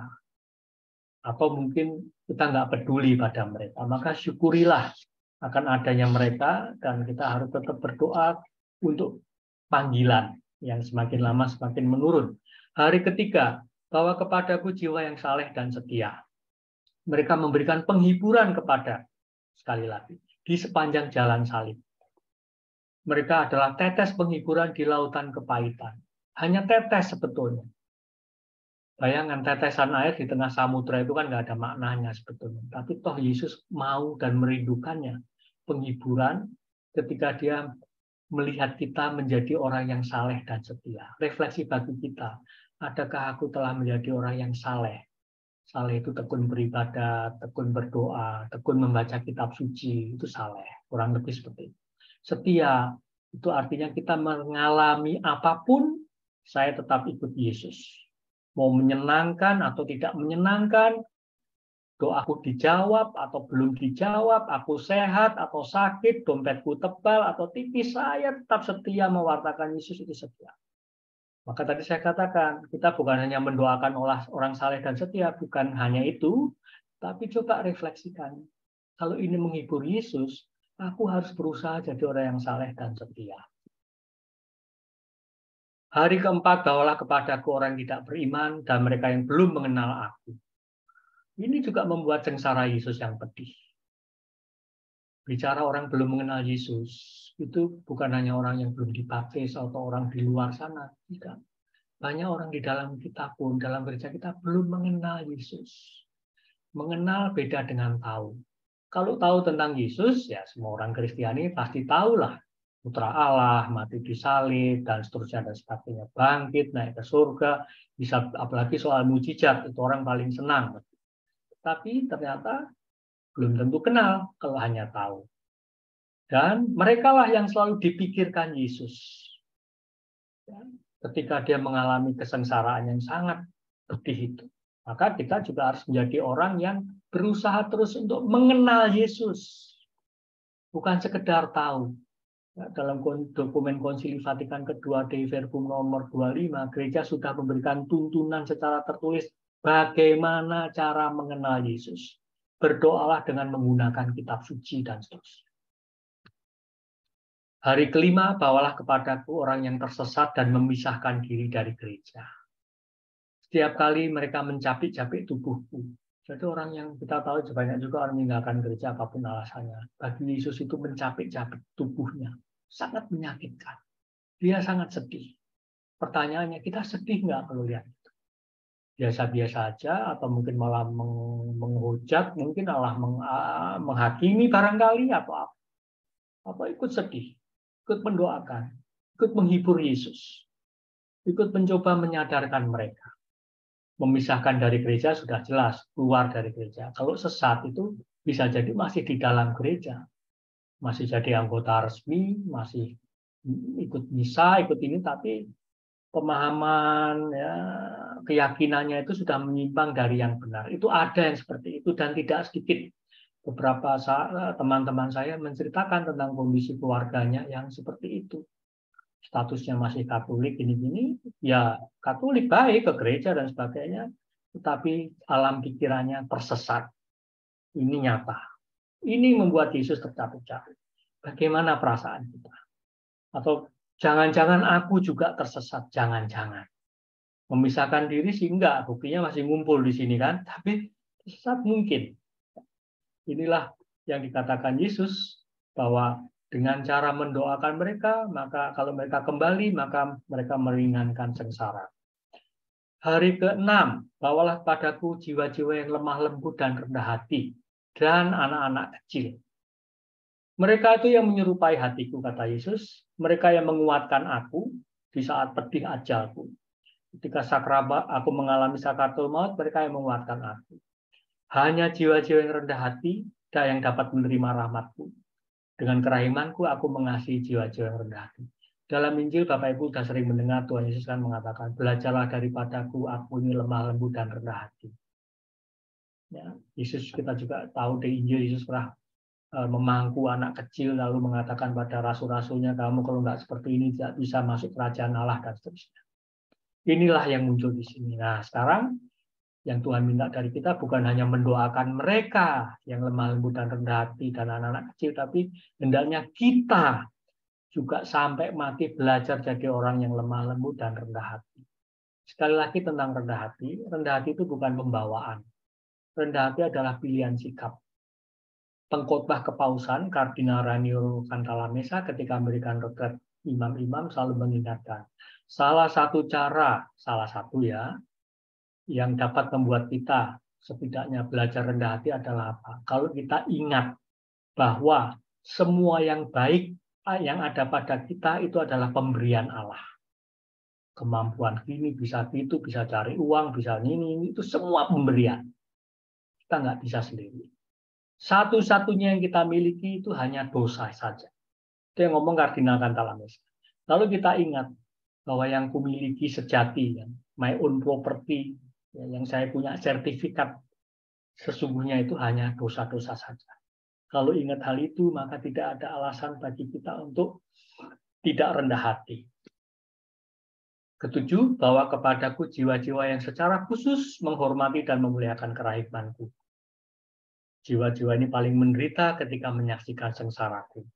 Atau mungkin kita nggak peduli pada mereka? Maka syukurilah akan adanya mereka, dan kita harus tetap berdoa untuk panggilan yang semakin lama semakin menurun. Hari ketiga, bawa kepadaku jiwa yang saleh dan setia. Mereka memberikan penghiburan kepada, sekali lagi, di sepanjang jalan salib. Mereka adalah tetes penghiburan di lautan kepahitan. Hanya tetes sebetulnya. Bayangkan tetesan air di tengah samudra itu kan nggak ada maknanya sebetulnya. Tapi toh Yesus mau dan merindukannya. Penghiburan ketika dia melihat kita menjadi orang yang saleh dan setia. Refleksi bagi kita. Adakah aku telah menjadi orang yang saleh? Saleh itu tekun beribadah, tekun berdoa, tekun membaca kitab suci, itu saleh. Kurang lebih seperti itu. Setia, itu artinya kita mengalami apapun, saya tetap ikut Yesus. Mau menyenangkan atau tidak menyenangkan, doaku dijawab atau belum dijawab, aku sehat atau sakit, dompetku tebal atau tipis, saya tetap setia mewartakan Yesus itu setia. Maka tadi saya katakan, kita bukan hanya mendoakan orang saleh dan setia, bukan hanya itu, tapi coba refleksikan. Kalau ini menghibur Yesus, aku harus berusaha jadi orang yang saleh dan setia. Hari keempat, bawalah kepadaku orang yang tidak beriman dan mereka yang belum mengenal aku. Ini juga membuat sengsara Yesus yang pedih. Bicara orang belum mengenal Yesus, itu bukan hanya orang yang belum dibaptis atau orang di luar sana. Tidak. Banyak orang di dalam kita pun, dalam gereja kita belum mengenal Yesus. Mengenal beda dengan tahu. Kalau tahu tentang Yesus, ya semua orang Kristiani pasti tahulah. Putra Allah, mati disalib, dan seterusnya dan sebagainya. Bangkit, naik ke surga, bisa apalagi soal mujizat, itu orang paling senang. Tapi ternyata belum tentu kenal kalau hanya tahu. Dan merekalah yang selalu dipikirkan Yesus. Ketika dia mengalami kesengsaraan yang sangat pedih itu. Maka kita juga harus menjadi orang yang berusaha terus untuk mengenal Yesus. Bukan sekedar tahu. Dalam dokumen Konsili Vatikan kedua Dei Verbum nomor 25, gereja sudah memberikan tuntunan secara tertulis bagaimana cara mengenal Yesus. Berdoalah dengan menggunakan kitab suci dan seterusnya. Hari kelima, bawalah kepadaku orang yang tersesat dan memisahkan diri dari gereja. Setiap kali mereka mencapik-capik tubuhku. Jadi orang yang kita tahu banyak juga orang meninggalkan gereja apapun alasannya. Bagi Yesus itu mencapik-capik tubuhnya. Sangat menyakitkan. Dia sangat sedih. Pertanyaannya, kita sedih nggak kalau lihat itu? Biasa-biasa aja atau mungkin malah menghujat, mungkin malah menghakimi barangkali apa ikut sedih, ikut mendoakan, ikut menghibur Yesus, ikut mencoba menyadarkan mereka. Memisahkan dari gereja sudah jelas, keluar dari gereja. Kalau sesat itu bisa jadi masih di dalam gereja. Masih jadi anggota resmi, masih ikut misa, ikut ini, tapi pemahaman, ya, keyakinannya itu sudah menyimpang dari yang benar. Itu ada yang seperti itu, dan tidak sedikit. Beberapa teman-teman saya menceritakan tentang kondisi keluarganya yang seperti itu. Statusnya masih Katolik, gini-gini, ya Katolik baik ke gereja dan sebagainya, tetapi alam pikirannya tersesat. Ini nyata. Ini membuat Yesus tercapek-capek. Bagaimana perasaan kita? Atau jangan-jangan aku juga tersesat, jangan-jangan. Memisahkan diri sih enggak, buktinya masih ngumpul di sini kan, tapi tersesat mungkin. Inilah yang dikatakan Yesus, bahwa dengan cara mendoakan mereka, maka kalau mereka kembali, maka mereka meringankan sengsara. Hari ke-6, bawalah padaku jiwa-jiwa yang lemah lembut dan rendah hati, dan anak-anak kecil. Mereka itu yang menyerupai hatiku, kata Yesus. Mereka yang menguatkan aku di saat pedih ajalku. Ketika aku mengalami sakaratul maut, mereka yang menguatkan aku. Hanya jiwa-jiwa yang rendah hati yang dapat menerima rahmatku. Dengan kerahimanku, aku mengasihi jiwa-jiwa yang rendah hati. Dalam Injil, Bapak Ibu sudah sering mendengar Tuhan Yesus kan mengatakan, belajarlah daripadaku, aku ini lemah lembut dan rendah hati. Ya, Yesus kita juga tahu di Injil, Yesus pernah memangku anak kecil lalu mengatakan pada rasul-rasulnya, kamu kalau nggak seperti ini tidak bisa masuk kerajaan Allah dan seterusnya. Inilah yang muncul di sini. Nah, sekarang yang Tuhan minta dari kita bukan hanya mendoakan mereka yang lemah lembut dan rendah hati dan anak-anak kecil, tapi hendaknya kita juga sampai mati belajar jadi orang yang lemah lembut dan rendah hati. Sekali lagi tentang rendah hati itu bukan pembawaan. Rendah hati adalah pilihan sikap. Pengkhotbah kepausan Kardinal Raniero Cantalamessa ketika memberikan retret imam-imam selalu mengingatkan, salah satu ya, yang dapat membuat kita setidaknya belajar rendah hati adalah apa? Kalau kita ingat bahwa semua yang baik yang ada pada kita itu adalah pemberian Allah. Kemampuan ini bisa itu, bisa cari uang, bisa ini itu semua pemberian. Kita nggak bisa sendiri. Satu-satunya yang kita miliki itu hanya dosa saja. Itu yang ngomong Kardinal Cantalamessa. Lalu kita ingat bahwa yang kumiliki sejati, my own property, yang saya punya sertifikat Sesungguhnya itu hanya dosa-dosa saja. Kalau ingat hal itu, maka tidak ada alasan bagi kita untuk tidak rendah hati. Ketujuh, bahwa kepadaku jiwa-jiwa yang secara khusus menghormati dan memuliakan kerahimanku. Jiwa-jiwa ini paling menderita ketika menyaksikan sengsaraku.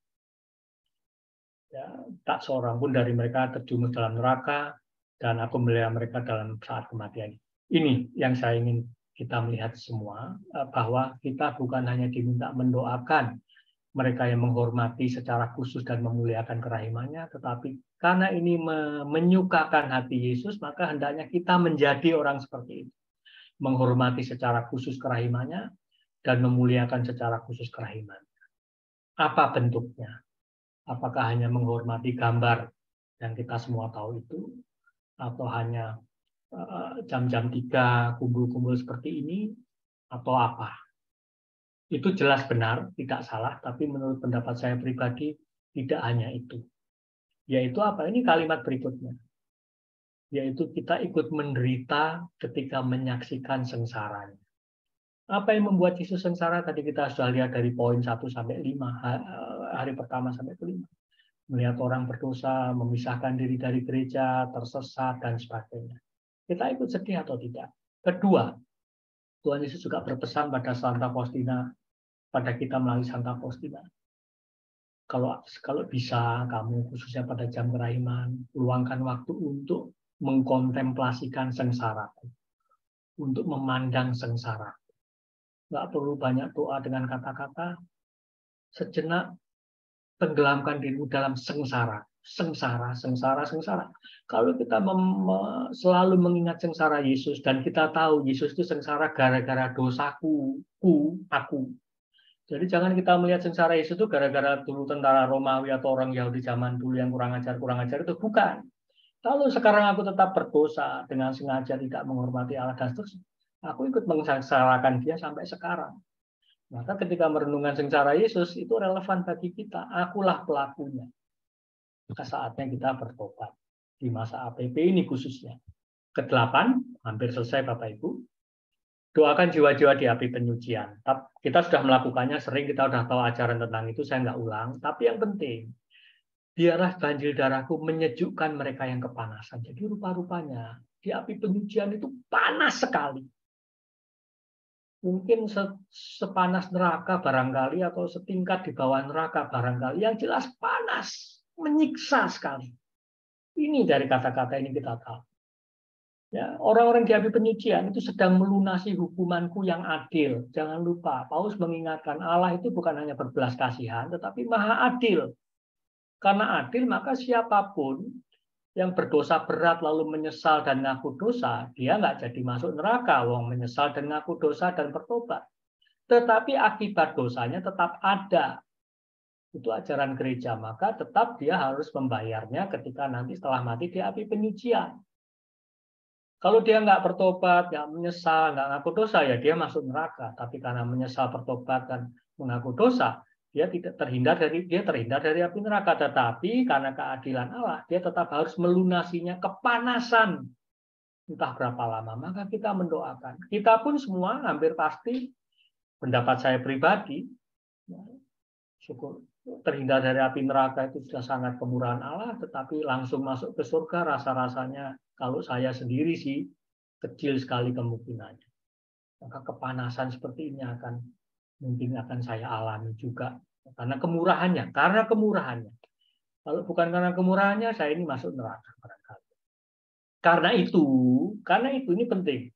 Ya, tak seorang pun dari mereka terjumus dalam neraka, dan aku memelihara mereka dalam saat kematian. Ini yang saya ingin kita melihat semua, bahwa kita bukan hanya diminta mendoakan mereka yang menghormati secara khusus dan memuliakan kerahimannya, tetapi karena ini menyukakan hati Yesus, maka hendaknya kita menjadi orang seperti itu. Menghormati secara khusus kerahimannya dan memuliakan secara khusus kerahiman. Apa bentuknya? Apakah hanya menghormati gambar yang kita semua tahu itu, atau hanya jam-jam 3 kumpul-kumpul seperti ini, atau apa? Itu jelas benar, tidak salah, tapi menurut pendapat saya pribadi, tidak hanya itu. Yaitu apa? Ini kalimat berikutnya. Yaitu kita ikut menderita ketika menyaksikan sengsaranya. Apa yang membuat Yesus sengsara? Tadi kita sudah lihat dari poin 1 sampai 5, hari pertama sampai ke-5. Melihat orang berdosa, memisahkan diri dari gereja, tersesat, dan sebagainya. Kita ikut sedih atau tidak? Kedua, Tuhan Yesus juga berpesan pada Santa Faustina, pada kita melalui Santa Faustina. Kalau bisa, kamu khususnya pada jam kerahiman, luangkan waktu untuk mengkontemplasikan sengsaraku, untuk memandang sengsara. Nggak perlu banyak doa dengan kata-kata, sejenak tenggelamkan dirimu dalam sengsara. Sengsara. Kalau kita selalu mengingat sengsara Yesus, dan kita tahu Yesus itu sengsara gara-gara dosaku, aku. Jadi jangan kita melihat sengsara Yesus itu gara-gara dulu tentara Romawi atau orang Yahudi zaman dulu yang kurang ajar itu. Bukan. Kalau sekarang aku tetap berdosa dengan sengaja tidak menghormati Allah dan seterusnya, aku ikut mensengsarakan dia sampai sekarang. Maka ketika merenungkan sengsara Yesus, itu relevan bagi kita. Akulah pelakunya. Maka saatnya kita bertobat. Di masa APP ini khususnya. Ke-8, hampir selesai Bapak Ibu. Doakan jiwa-jiwa di api penyucian. Kita sudah melakukannya, sering kita sudah tahu ajaran tentang itu, saya nggak ulang. Tapi yang penting, biarlah banjir darahku menyejukkan mereka yang kepanasan. Jadi rupa-rupanya, di api penyucian itu panas sekali. Mungkin sepanas neraka barangkali, atau setingkat di bawah neraka barangkali. Yang jelas panas, menyiksa sekali. Ini dari kata-kata ini kita tahu. Ya, orang-orang di api penyucian itu sedang melunasi hukumanku yang adil. Jangan lupa, Paulus mengingatkan Allah itu bukan hanya berbelas kasihan, tetapi maha adil. Karena adil, maka siapapun yang berdosa berat lalu menyesal dan ngaku dosa, dia nggak jadi masuk neraka. Wong menyesal dan ngaku dosa dan bertobat. Tetapi akibat dosanya tetap ada. Itu ajaran gereja, maka tetap dia harus membayarnya ketika nanti setelah mati di api penyucian. Kalau dia nggak bertobat, nggak menyesal, nggak ngaku dosa, ya dia masuk neraka. Tapi karena menyesal, bertobat, dan mengaku dosa, dia tidak terhindar dari api neraka. Tetapi karena keadilan Allah, dia tetap harus melunasinya kepanasan. Entah berapa lama, maka kita mendoakan. Kita pun semua hampir pasti, pendapat saya pribadi, syukur terhindar dari api neraka itu sudah sangat kemurahan Allah, tetapi langsung masuk ke surga rasa-rasanya kalau saya sendiri sih kecil sekali kemungkinannya. Maka kepanasan seperti ini mungkin akan saya alami juga karena kemurahannya. Kalau bukan karena kemurahannya, saya ini masuk neraka barangkali. Karena itu ini penting.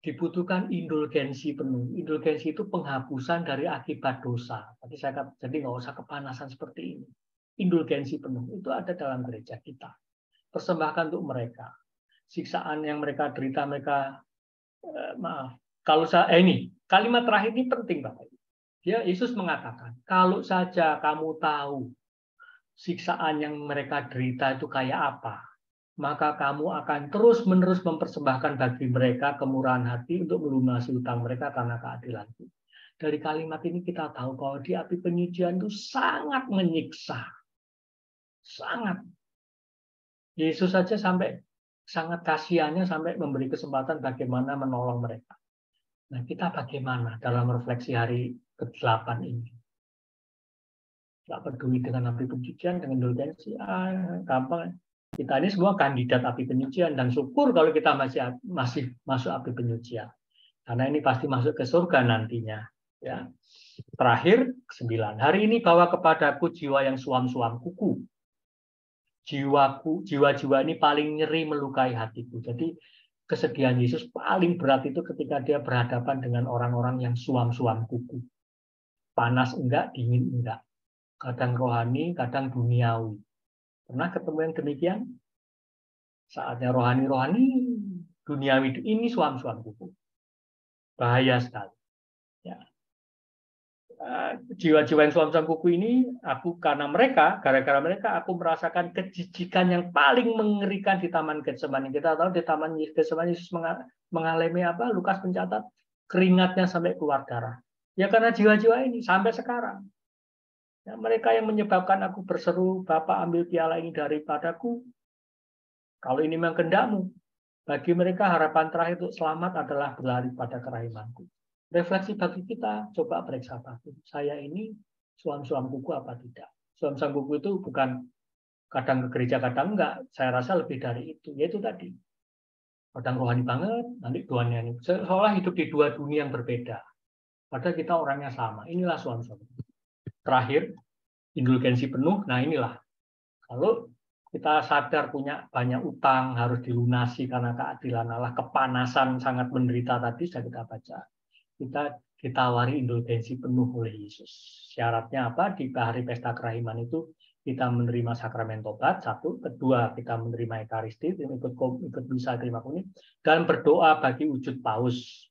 Dibutuhkan indulgensi penuh. Indulgensi itu penghapusan dari akibat dosa. Tadi saya katakan, jadi nggak usah kepanasan seperti ini. Indulgensi penuh itu ada dalam gereja kita. Persembahkan untuk mereka. Siksaan yang mereka derita, maaf. Kalau saya ini kalimat terakhir ini penting, Bapak. Yesus mengatakan, kalau saja kamu tahu siksaan yang mereka derita itu kayak apa, maka kamu akan terus-menerus mempersembahkan bagi mereka kemurahan hati untuk melunasi hutang mereka karena keadilanku. Dari kalimat ini kita tahu bahwa di api penyucian itu sangat menyiksa. Sangat. Yesus saja sampai sangat kasihannya sampai memberi kesempatan bagaimana menolong mereka. Nah, kita bagaimana dalam refleksi hari ke-8 ini? Nggak peduli dengan api pencucian, dengan indulgensi, gampang. Kita ini semua kandidat api penyucian, dan syukur kalau kita masih masuk api penyucian. Karena ini pasti masuk ke surga nantinya. Ya. Terakhir, 9. Hari ini bawa kepadaku jiwa yang suam-suam kuku. Jiwa-jiwa ini paling nyeri melukai hatiku. Jadi kesedihan Yesus paling berat itu ketika dia berhadapan dengan orang-orang yang suam-suam kuku. Panas enggak, dingin enggak. Kadang rohani, kadang duniawi. Pernah ketemu yang demikian? Saatnya rohani-rohani, duniawi ini suam-suam kuku. Bahaya sekali. Ya. Jiwa-jiwa yang suam-suam kuku ini, gara-gara mereka, aku merasakan kejijikan yang paling mengerikan di Taman Getsemani. Kita tahu di Taman Getsemani Yesus mengalami apa? Lukas mencatat keringatnya sampai keluar darah. Ya karena jiwa-jiwa ini sampai sekarang. Ya, mereka yang menyebabkan aku berseru, Bapa ambil piala ini daripadaku. Kalau ini memang kehendakmu. Bagi mereka harapan terakhir untuk selamat adalah berlari pada kerahimanku. Refleksi bagi kita, coba periksa batin. Saya ini suam-suam kuku apa tidak? Suam-suam kuku itu bukan kadang ke gereja, kadang enggak. Saya rasa lebih dari itu. Yaitu tadi. Kadang rohani banget, nanti Tuhannya ini. Seolah hidup di dua dunia yang berbeda. Padahal kita orangnya sama. Inilah suam-suam. Terakhir, indulgensi penuh. Nah inilah. Kalau kita sadar punya banyak utang, harus dilunasi karena keadilan Allah, kepanasan sangat menderita tadi sudah kita baca. Kita ditawari indulgensi penuh oleh Yesus. Syaratnya apa? Di hari pesta kerahiman itu kita menerima sakramen tobat, satu. Kedua, kita menerima ekaristi, ikut misa terima kuning, dan berdoa bagi wujud paus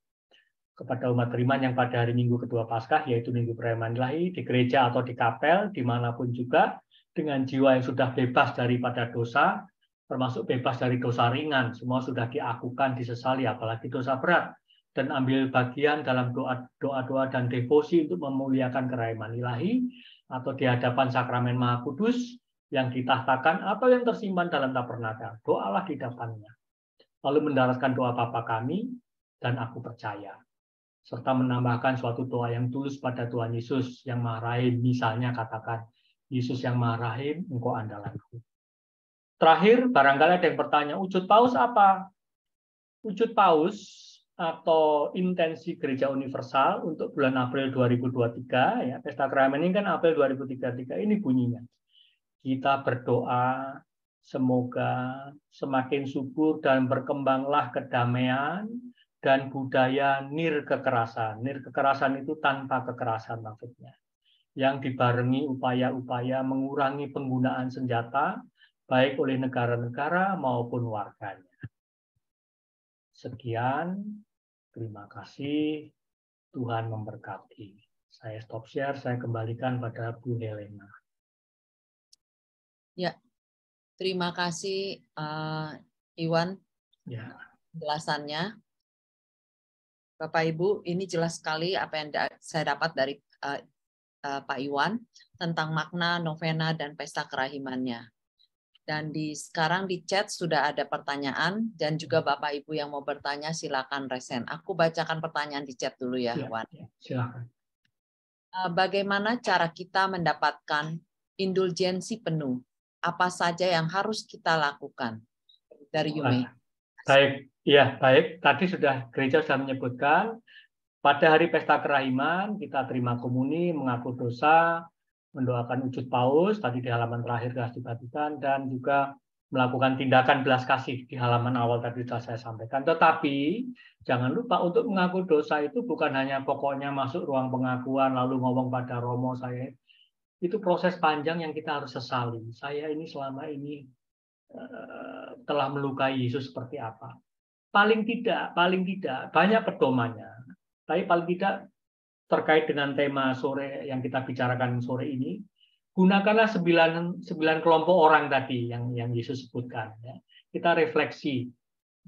kepada umat beriman yang pada hari Minggu kedua Paskah, yaitu Minggu Kerahiman Ilahi, di gereja atau di kapel, dimanapun juga, dengan jiwa yang sudah bebas daripada dosa, termasuk bebas dari dosa ringan, semua sudah diakukan, disesali, apalagi dosa berat, dan ambil bagian dalam doa-doa dan devosi untuk memuliakan kerahiman ilahi, atau di hadapan sakramen Maha Kudus, yang ditahtakan atau yang tersimpan dalam tabernakel. Doalah di depannya. Lalu mendaratkan doa Bapa kami, dan aku percaya. Serta menambahkan suatu doa yang tulus pada Tuhan Yesus yang Maha Rahim. Misalnya katakan, Yesus yang Maha Rahim, Engkau andalanku. Terakhir, barangkali ada yang bertanya, wujud paus apa? Wujud paus atau intensi Gereja Universal untuk bulan April 2023, ya, Pesta Kerahiman ini kan April 2033, ini bunyinya. Kita berdoa, semoga semakin subur dan berkembanglah kedamaian dan budaya nirkekerasan. Nirkekerasan itu tanpa kekerasan maksudnya. Yang dibarengi upaya-upaya mengurangi penggunaan senjata, baik oleh negara-negara maupun warganya. Sekian, terima kasih, Tuhan memberkati. Saya stop share, saya kembalikan pada Bu Helena. Ya, terima kasih Iwan Ya. penjelasannya. Bapak Ibu, ini jelas sekali apa yang saya dapat dari Pak Iwan tentang makna novena dan pesta kerahimannya. Dan sekarang di chat sudah ada pertanyaan dan juga Bapak Ibu yang mau bertanya silakan resen. Aku bacakan pertanyaan di chat dulu ya, Wan. Silakan. Bagaimana cara kita mendapatkan indulgensi penuh? Apa saja yang harus kita lakukan? Dari Yume. Baik, ya baik. Tadi gereja sudah menyebutkan pada hari pesta kerahiman kita terima komuni, mengaku dosa, mendoakan wujud paus, tadi di halaman terakhir sudah dibagikan, dan juga melakukan tindakan belas kasih di halaman awal tadi sudah saya sampaikan. Tetapi jangan lupa untuk mengaku dosa itu bukan hanya pokoknya masuk ruang pengakuan lalu ngomong pada Romo saya. Itu proses panjang yang kita harus sesali. Saya ini selama ini telah melukai Yesus seperti apa. Paling tidak banyak pedomannya. Tapi paling tidak terkait dengan tema sore yang kita bicarakan sore ini, gunakanlah 9 kelompok orang tadi yang Yesus sebutkan. Ya. Kita refleksi,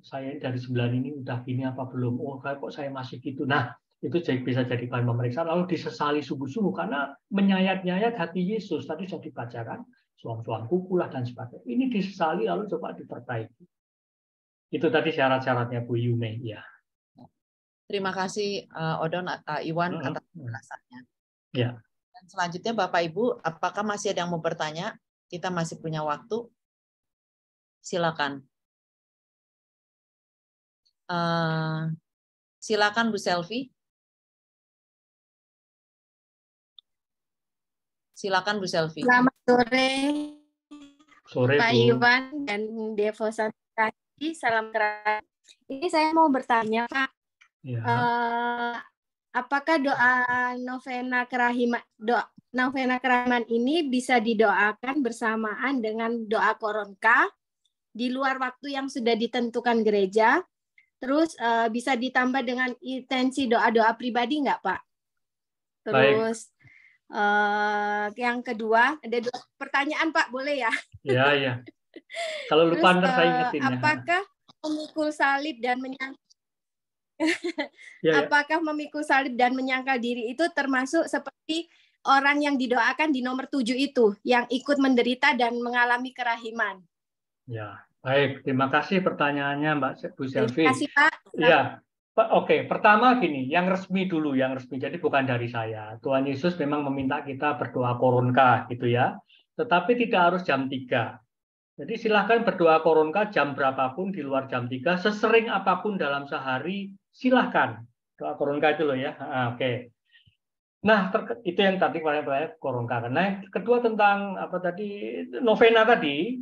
saya dari 9 ini udah gini apa belum? Oh, kok saya masih gitu. Nah, itu bisa jadi bahan pemeriksaan. Lalu disesali sungguh-sungguh karena menyayat-nyayat hati Yesus. Tadi sudah dibacakan, suam-suam kuku lah dan sebagainya. Ini disesali lalu coba diperbaiki. Itu tadi syarat-syaratnya Bu Yume. Ya. Terima kasih Odon Iwan atas penjelasannya. Ya. Dan selanjutnya Bapak Ibu, apakah masih ada yang mau bertanya? Kita masih punya waktu. Silakan. Silakan Bu Selvi. Silakan Bu Selvi. Selamat sore, Pak Bu. Iwan dan Devo Santi. Salam keras. Ini saya mau bertanya, Pak. Ya. Apakah novena kerahiman ini bisa didoakan bersamaan dengan doa koronka di luar waktu yang sudah ditentukan gereja? Terus bisa ditambah dengan intensi doa-doa pribadi nggak, Pak? Terus yang kedua, ada 2 pertanyaan, Pak, boleh ya? Iya, iya. Kalau lupa ntar saya ingetin ya. Apakah memikul salib dan apakah memikul salib dan menyangkal diri itu termasuk seperti orang yang didoakan di nomor 7 itu, yang ikut menderita dan mengalami kerahiman? Ya, baik. Terima kasih pertanyaannya Mbak Bu Selvi. Terima kasih, Pak. Iya. Oke, pertama gini, yang resmi dulu, yang resmi. Jadi bukan dari saya. Tuhan Yesus memang meminta kita berdoa koronka gitu ya. Tetapi tidak harus jam 3. Jadi silahkan berdoa koronka jam berapapun di luar jam 3, sesering apapun dalam sehari, silahkan. Doa koronka itu loh ya. Oke. Nah, itu yang tadi koronka. Nah, yang kedua tentang apa tadi, novena tadi,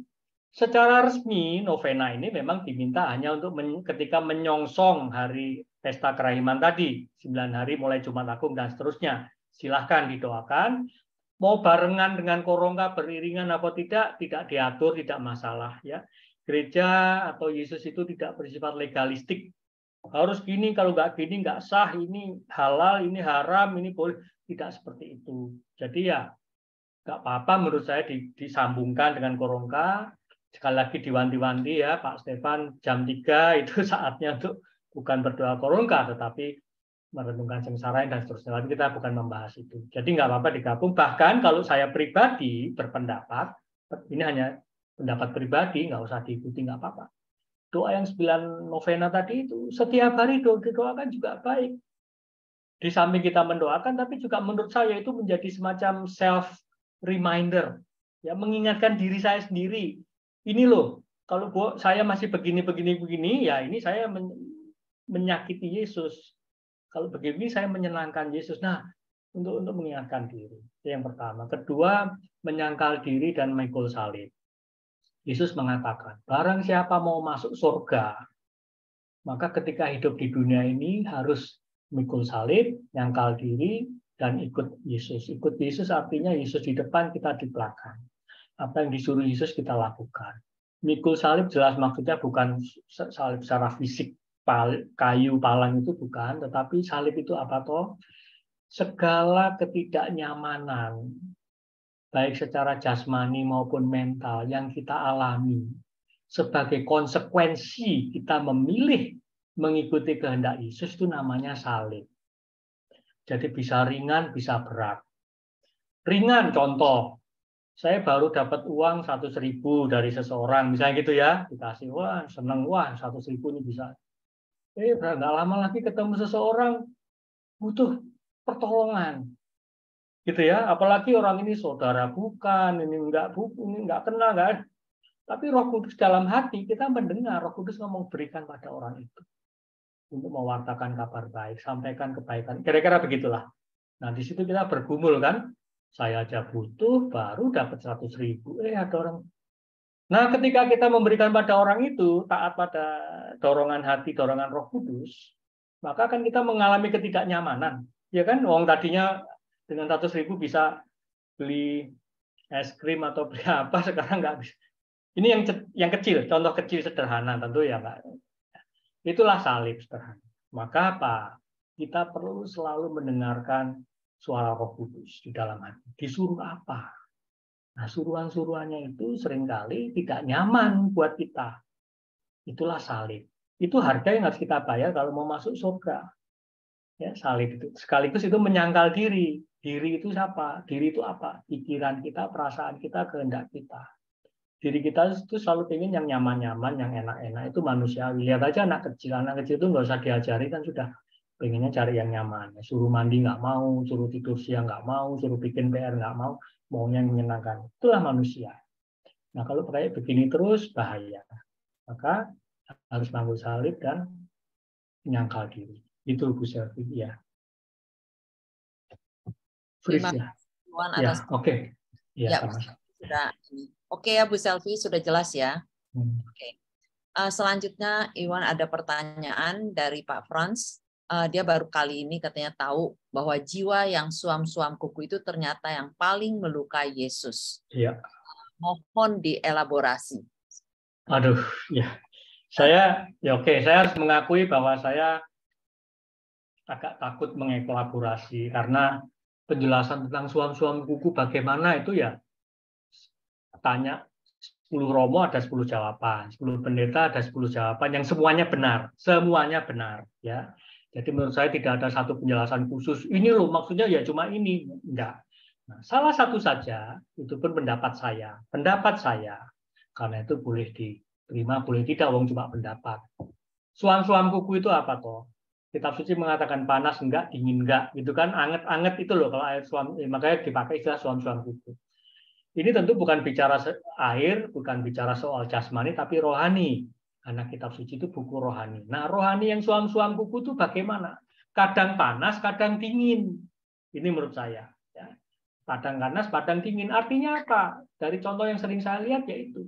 secara resmi novena ini memang diminta hanya untuk ketika menyongsong hari pesta kerahiman tadi, 9 hari mulai Jumat Agung dan seterusnya. Silahkan didoakan. Mau barengan dengan koronka beriringan apa tidak diatur, tidak masalah ya. Gereja atau Yesus itu tidak bersifat legalistik. Harus gini, kalau nggak gini nggak sah, ini halal, ini haram, ini boleh. Tidak seperti itu. Jadi ya nggak apa-apa menurut saya disambungkan dengan koronka. Sekali lagi diwanti-wanti ya Pak Stefan, jam 3 itu saatnya untuk bukan berdoa koronka, tetapi merenungkan sengsara dan seterusnya. Tapi kita bukan membahas itu. Jadi nggak apa-apa digabung. Bahkan kalau saya pribadi berpendapat, ini hanya pendapat pribadi, nggak usah diikuti, nggak apa-apa. Doa yang 9 novena tadi itu, setiap hari didoakan juga baik. Di samping kita mendoakan, tapi juga menurut saya itu menjadi semacam self-reminder. Ya, mengingatkan diri saya sendiri. Ini loh, kalau saya masih begini, ya ini saya menyakiti Yesus. Kalau begini saya menyenangkan Yesus. Nah, untuk mengingatkan diri. Itu yang pertama. Kedua, menyangkal diri dan memikul salib. Yesus mengatakan, barang siapa mau masuk surga, maka ketika hidup di dunia ini harus memikul salib, nyangkal diri, dan ikut Yesus. Ikut Yesus artinya Yesus di depan, kita di belakang. Apa yang disuruh Yesus kita lakukan. Memikul salib jelas maksudnya bukan salib secara fisik, kayu palang itu bukan, tetapi salib itu apa toh? Segala ketidaknyamanan, baik secara jasmani maupun mental yang kita alami sebagai konsekuensi kita memilih mengikuti kehendak Yesus itu namanya salib. Jadi bisa ringan, bisa berat. Ringan contoh, saya baru dapat uang 100.000 dari seseorang, misalnya gitu ya, dikasih, wah seneng, wah 100.000 ini bisa. Nggak lama lagi ketemu seseorang butuh pertolongan, gitu ya. Apalagi orang ini saudara bukan, ini nggak kenal, nggak. Tapi Roh Kudus dalam hati kita mendengar Roh Kudus ngomong berikan pada orang itu untuk mewartakan kabar baik, sampaikan kebaikan. Kira-kira begitulah. Nah di situ kita bergumul kan. Saya aja butuh, baru dapat 100.000. Ada orang. Nah, ketika kita memberikan pada orang itu, taat pada dorongan hati, dorongan Roh Kudus, maka kan kita mengalami ketidaknyamanan. Ya kan, wong tadinya dengan 100.000 bisa beli es krim atau beli apa, sekarang nggak bisa. Ini yang kecil, contoh kecil sederhana tentu ya Pak. Itulah salib sederhana. Maka apa? Kita perlu selalu mendengarkan suara Roh Kudus di dalam hati. Disuruh apa? Nah, suruhan-suruhannya itu seringkali tidak nyaman buat kita. Itulah salib. Itu harga yang harus kita bayar kalau mau masuk surga. Ya, salib itu. Sekaligus itu menyangkal diri. Diri itu siapa? Diri itu apa? Pikiran kita, perasaan kita, kehendak kita. Diri kita itu selalu ingin yang nyaman-nyaman, yang enak-enak. Itu manusiawi. Lihat aja anak kecil. Anak kecil itu nggak usah diajari, kan sudah pengennya cari yang nyaman. Suruh mandi nggak mau, suruh tidur siang nggak mau, suruh bikin PR nggak mau, maunya yang menyenangkan. Itulah manusia. Nah, kalau kayak begini terus bahaya. Maka harus manggul salib dan menyangkal diri. Itu Bu Selvi, ya. Terima Freeze ya. kasih Iwan Ya, atas oke. Ya, ya, sama. sudah. Oke ya Bu Selvi, sudah jelas ya. Oke. Selanjutnya Iwan ada pertanyaan dari Pak Frans. Dia baru kali ini katanya tahu bahwa jiwa yang suam-suam kuku itu ternyata yang paling melukai Yesus. Iya. Mohon dielaborasi. Aduh, ya. Saya harus mengakui bahwa saya agak takut mengelaborasi karena penjelasan tentang suam-suam kuku bagaimana itu ya tanya 10 romo ada 10 jawaban, 10 pendeta ada 10 jawaban yang semuanya benar ya. Jadi menurut saya tidak ada satu penjelasan khusus. Ini loh maksudnya ya cuma ini, enggak. Nah, salah satu saja itu pun pendapat saya. Pendapat saya karena itu boleh diterima, boleh tidak, wong cuma pendapat. Suam-suam kuku itu apa toh? Kitab suci mengatakan panas enggak, dingin enggak, gitu kan, anget-anget itu loh kalau air suam, makanya dipakai istilah suam-suam kuku. Ini tentu bukan bicara air, bukan bicara soal jasmani, tapi rohani. Karena kitab suci itu buku rohani. Nah, rohani yang suam-suam kuku itu bagaimana? Kadang panas, kadang dingin. Ini menurut saya. Ya. Kadang panas, kadang dingin. Artinya apa? Dari contoh yang sering saya lihat yaitu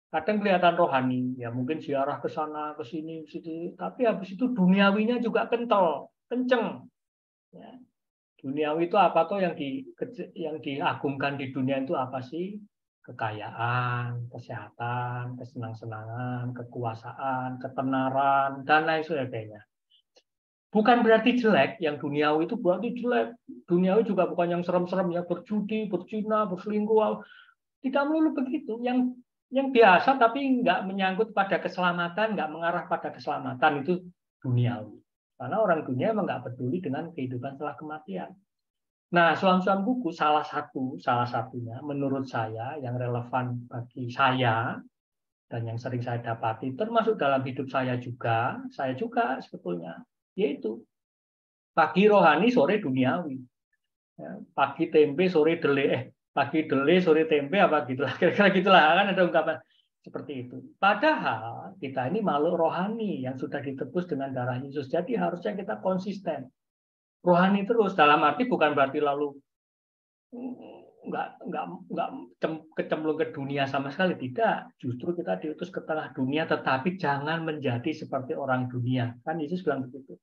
kadang kelihatan rohani, ya mungkin ziarah ke sana, ke sini, tapi habis itu duniawinya juga kenceng. Ya. Duniawi itu apa tuh yang diagungkan di dunia itu apa sih? Kekayaan, kesehatan, kesenang-senangan, kekuasaan, ketenaran, dan lain sebagainya. Bukan berarti jelek, yang duniawi itu berarti jelek. Duniawi juga bukan yang serem-serem, ya berjudi, berzina, berselingkuh. Tidak melulu begitu. Yang biasa tapi nggak menyangkut pada keselamatan, nggak mengarah pada keselamatan, itu duniawi. Karena orang dunia memang nggak peduli dengan kehidupan setelah kematian. Nah, suam-suam kuku salah satunya menurut saya yang relevan bagi saya dan yang sering saya dapati, termasuk dalam hidup saya juga sebetulnya, yaitu pagi rohani, sore duniawi. Pagi tempe, sore dele, pagi dele, sore tempe, apa gitulah, kira-kira gitulah, kan ada ungkapan seperti itu. Padahal kita ini makhluk rohani yang sudah ditebus dengan darah Yesus, jadi harusnya kita konsisten. Rohani terus, dalam arti bukan berarti lalu nggak kecemplung ke dunia sama sekali, tidak. Justru kita diutus ke tengah dunia, tetapi jangan menjadi seperti orang dunia. Kan Yesus bilang begitu.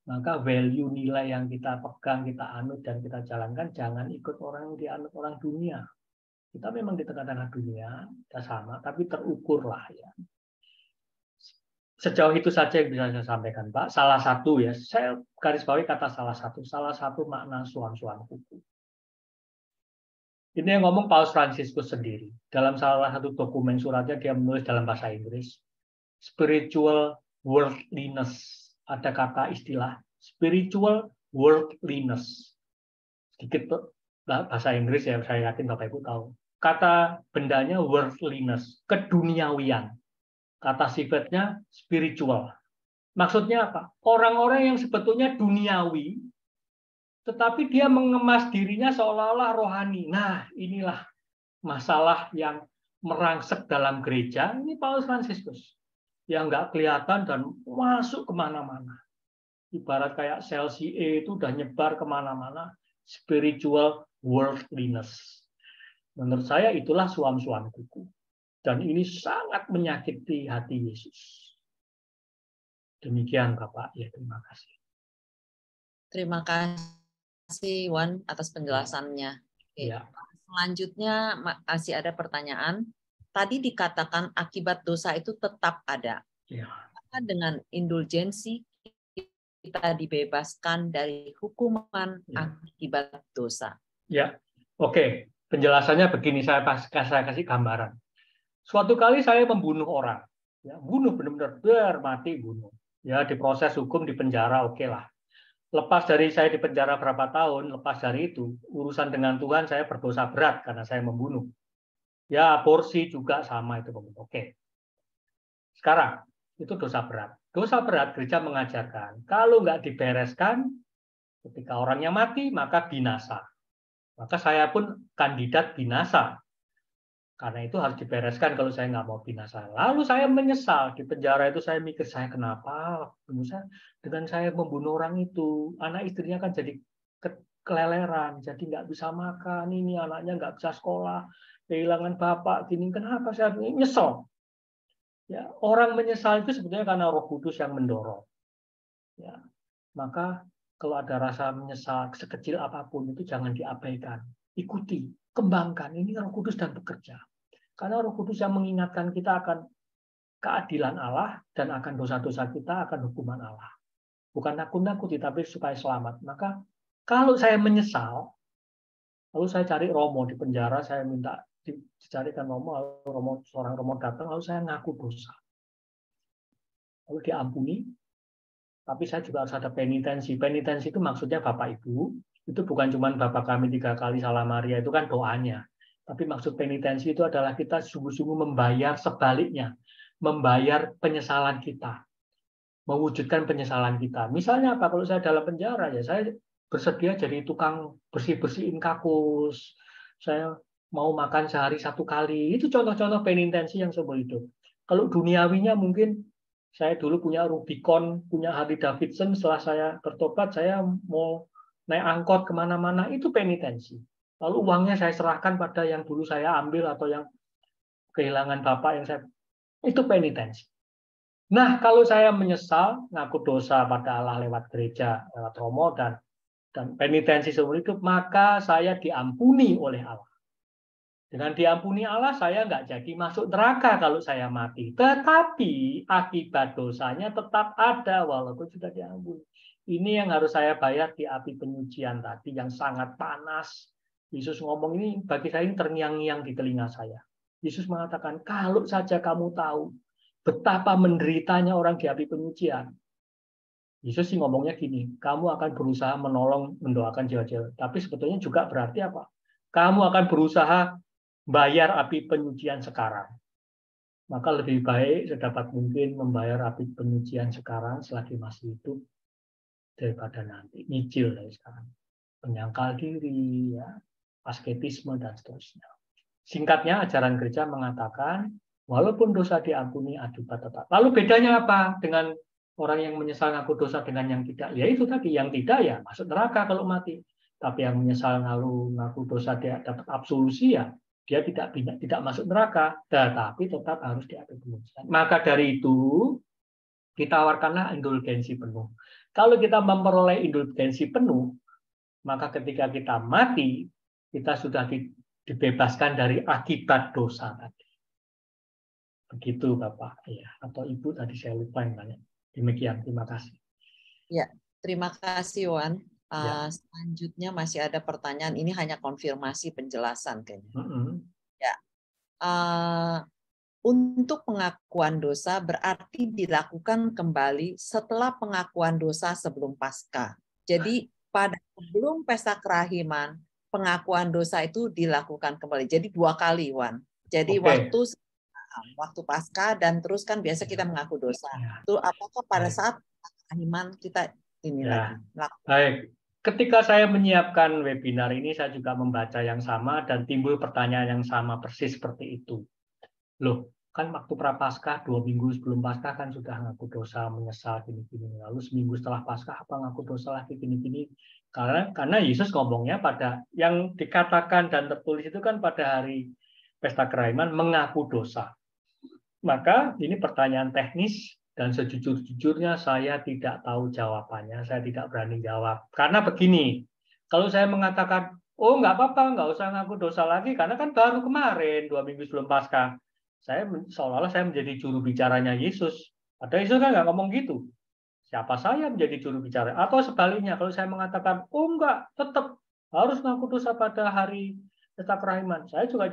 Maka value nilai yang kita pegang, kita anut dan kita jalankan, jangan ikut orang yang dianut orang dunia. Kita memang di tengah-tengah dunia, kita sama, tapi terukurlah ya. Sejauh itu saja yang bisa saya sampaikan, Pak. Salah satu ya, saya garis bawahi kata salah satu makna suam-suam kuku. Ini yang ngomong Paus Fransiskus sendiri. Dalam salah satu dokumen suratnya dia menulis dalam bahasa Inggris, spiritual worldliness. Ada kata istilah spiritual worldliness. Sedikit bahasa Inggris ya, saya yakin Bapak Ibu tahu. Kata bendanya worldliness, keduniawian. Kata sifatnya spiritual. Maksudnya apa? Orang-orang yang sebetulnya duniawi, tetapi dia mengemas dirinya seolah-olah rohani. Nah, inilah masalah yang merangsek dalam gereja. Ini Paus Fransiskus. Yang nggak kelihatan dan masuk kemana-mana. Ibarat kayak sel CA itu udah nyebar kemana-mana. Spiritual worldliness. Menurut saya itulah suam-suam kuku. Dan ini sangat menyakiti hati Yesus. Demikian Bapak. Ya, terima kasih. Terima kasih Wan atas penjelasannya. Oke. Ya. Selanjutnya masih ada pertanyaan. Tadi dikatakan akibat dosa itu tetap ada. Ya. Dengan indulgensi kita dibebaskan dari hukuman akibat dosa. Ya, oke. Penjelasannya begini, saya kasih gambaran. Suatu kali saya membunuh orang, ya, bunuh benar-benar mati bunuh. Ya, diproses hukum di penjara, oke lah. Lepas dari saya di penjara berapa tahun, lepas dari itu urusan dengan Tuhan saya berdosa berat karena saya membunuh. Ya, aborsi juga sama itu. Oke. Sekarang itu dosa berat. Dosa berat gereja mengajarkan, kalau nggak dibereskan, ketika orangnya mati, maka binasa. Maka saya pun kandidat binasa. Karena itu harus dibereskan kalau saya nggak mau binasa. Lalu saya menyesal. Di penjara itu saya mikir, saya kenapa? Dengan saya membunuh orang itu, anak istrinya kan jadi keleleran, jadi nggak bisa makan, ini anaknya nggak bisa sekolah, kehilangan bapak, gini, kenapa saya nyesel? Ya, orang menyesal itu sebetulnya karena Roh Kudus yang mendorong. Ya, maka kalau ada rasa menyesal sekecil apapun itu jangan diabaikan, ikuti, kembangkan. Ini Roh Kudus dan bekerja. Karena Roh Kudus yang mengingatkan kita akan keadilan Allah dan akan dosa-dosa kita, akan hukuman Allah. Bukan nakut-nakuti, tapi supaya selamat. Maka kalau saya menyesal, lalu saya cari Romo di penjara, saya minta dicarikan Romo, seorang Romo datang, lalu saya ngaku dosa. Lalu diampuni, tapi saya juga harus ada penitensi. Penitensi itu maksudnya Bapak Ibu, itu bukan cuma Bapak kami 3 kali Salam Maria, itu kan doanya. Tapi maksud penitensi itu adalah kita sungguh-sungguh membayar sebaliknya, membayar penyesalan kita, mewujudkan penyesalan kita. Misalnya apa? Kalau saya dalam penjara, ya saya bersedia jadi tukang bersih-bersihin kakus, saya mau makan sehari 1 kali. Itu contoh-contoh penitensi yang seumur hidup. Kalau duniawinya mungkin saya dulu punya Rubicon, punya Harley Davidson, setelah saya bertobat, saya mau naik angkot kemana-mana, itu penitensi. Lalu uangnya saya serahkan pada yang dulu saya ambil atau yang kehilangan bapak yang saya, itu penitensi. Nah, kalau saya menyesal, ngaku dosa pada Allah lewat gereja, lewat Romo, dan penitensi seumur hidup, maka saya diampuni oleh Allah. Dengan diampuni Allah, saya nggak jadi masuk neraka kalau saya mati. Tetapi akibat dosanya tetap ada walaupun sudah diampuni. Ini yang harus saya bayar di api penyucian tadi yang sangat panas. Yesus ngomong ini bagi saya ini terngiang-ngiang di telinga saya. Yesus mengatakan, kalau saja kamu tahu betapa menderitanya orang di api penyucian. Yesus sih ngomongnya gini, kamu akan berusaha menolong, mendoakan jiwa-jiwa. Tapi sebetulnya juga berarti apa? Kamu akan berusaha bayar api penyucian sekarang. Maka lebih baik sedapat mungkin membayar api penyucian sekarang selagi masih hidup daripada nanti nyicil dari sekarang. Penyangkal diri, ya, asketisme dan seterusnya. Singkatnya ajaran gereja mengatakan walaupun dosa diampuni akibat tetap. Lalu bedanya apa dengan orang yang menyesal ngaku dosa dengan yang tidak? Ya itu tadi, yang tidak ya masuk neraka kalau mati. Tapi yang menyesal ngaku dosa dia dapat absolusi ya dia tidak masuk neraka, tetapi tetap harus diatur penyucian. Maka dari itu ditawarkanlah indulgensi penuh. Kalau kita memperoleh indulgensi penuh, maka ketika kita mati, kita sudah dibebaskan dari akibat dosa tadi. Begitu Bapak, ya, atau Ibu tadi saya lupa yang banyak. Demikian, terima kasih. Ya, terima kasih Wan. Ya. Selanjutnya masih ada pertanyaan. Ini hanya konfirmasi penjelasan kayaknya. Ya, untuk pengakuan dosa berarti dilakukan kembali setelah pengakuan dosa sebelum Paskah. Jadi pada sebelum pesta kerahiman, pengakuan dosa itu dilakukan kembali. Jadi 2 kali, Wan. Jadi waktu Paskah dan terus kan biasa kita mengaku dosa. Itu apakah pada saat kerahiman kita ini lagi? Baik. Ketika saya menyiapkan webinar ini, saya juga membaca yang sama dan timbul pertanyaan yang sama persis seperti itu. Loh, kan waktu Prapaskah 2 minggu sebelum Paskah kan sudah ngaku dosa, menyesal gini-gini. Lalu seminggu setelah Paskah apa ngaku dosa lagi gini-gini? Karena Yesus ngomongnya pada yang dikatakan dan tertulis itu kan pada hari pesta kerahiman mengaku dosa. Maka ini pertanyaan teknis. Dan sejujur-jujurnya saya tidak tahu jawabannya, saya tidak berani jawab. Karena begini, kalau saya mengatakan, oh nggak apa-apa, nggak usah ngaku dosa lagi, karena kan baru kemarin, 2 minggu sebelum Paskah, seolah-olah saya menjadi juru bicaranya Yesus. Padahal Yesus kan nggak ngomong gitu. Siapa saya menjadi juru bicara? Atau sebaliknya, kalau saya mengatakan, oh enggak, tetap harus ngaku dosa pada hari pesta kerahiman, saya juga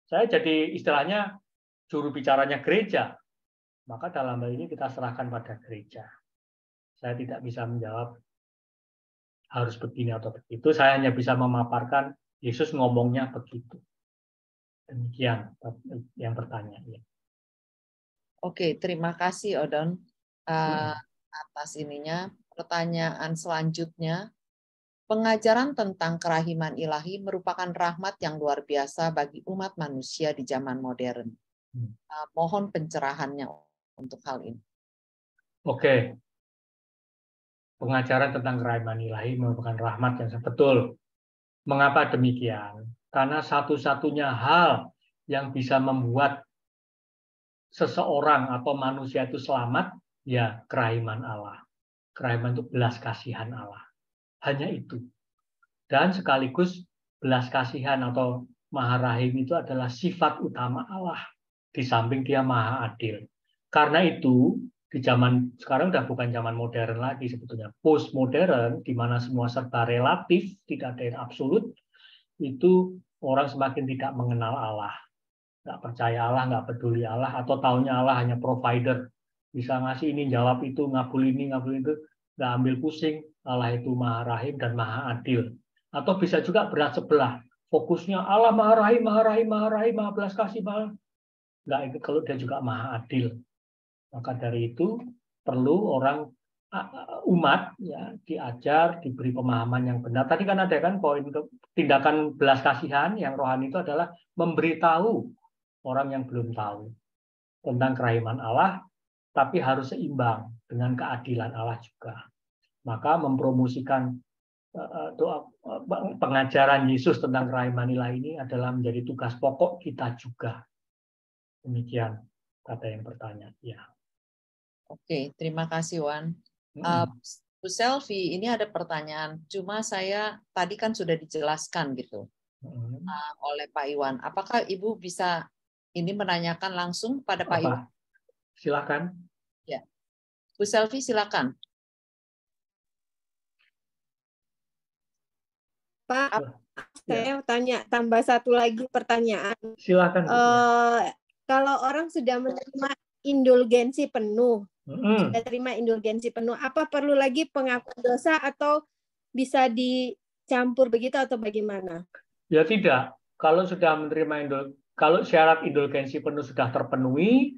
saya jadi istilahnya juru bicaranya gereja. Maka dalam hal ini kita serahkan pada gereja. Saya tidak bisa menjawab harus begini atau begitu. Saya hanya bisa memaparkan Yesus ngomongnya begitu. Demikian yang bertanya. Oke, terima kasih Odon atas ininya. Pertanyaan selanjutnya, pengajaran tentang kerahiman ilahi merupakan rahmat yang luar biasa bagi umat manusia di zaman modern. Mohon pencerahannya untuk hal ini. Oke. Pengajaran tentang kerahiman ilahi merupakan rahmat yang betul. Mengapa demikian? Karena satu-satunya hal yang bisa membuat seseorang atau manusia itu selamat, ya kerahiman Allah. Kerahiman itu belas kasihan Allah. Hanya itu. Dan sekaligus belas kasihan atau maha rahim itu adalah sifat utama Allah. Di samping dia maha adil. Karena itu, di zaman sekarang udah bukan zaman modern lagi sebetulnya. Postmodern, di mana semua serba relatif, tidak ada yang absolut, itu orang semakin tidak mengenal Allah. Nggak percaya Allah, nggak peduli Allah, atau taunya Allah hanya provider. Bisa ngasih ini, jawab itu, ngabul ini, ngabul itu, nggak ambil pusing. Allah itu maha rahim dan maha adil. Atau bisa juga berat sebelah. Fokusnya Allah maha rahim, maha rahim, maha rahim, maha belas kasih, maha. Nggak ikut kalau dia juga maha adil. Maka dari itu perlu orang umat ya diajar, diberi pemahaman yang benar. Tadi kan ada kan poin tindakan belas kasihan yang rohani itu adalah memberitahu orang yang belum tahu tentang kerahiman Allah, tapi harus seimbang dengan keadilan Allah juga. Maka mempromosikan doa pengajaran Yesus tentang kerahiman ilahi ini adalah menjadi tugas pokok kita juga. Demikian kata yang bertanya. Ya. Oke, terima kasih Wan. Bu Selvi, ini ada pertanyaan. Cuma saya tadi kan sudah dijelaskan gitu oleh Pak Iwan. Apakah Ibu bisa ini menanyakan langsung pada Pak Iwan? Silakan. Ya, Bu Selvi silakan. Pak, saya tanya tambah satu lagi pertanyaan. Silakan. Kalau orang sudah menerima indulgensi penuh, sudah terima indulgensi penuh, apa perlu lagi pengakuan dosa atau bisa dicampur begitu atau bagaimana? Ya tidak. Kalau sudah menerima kalau syarat indulgensi penuh sudah terpenuhi,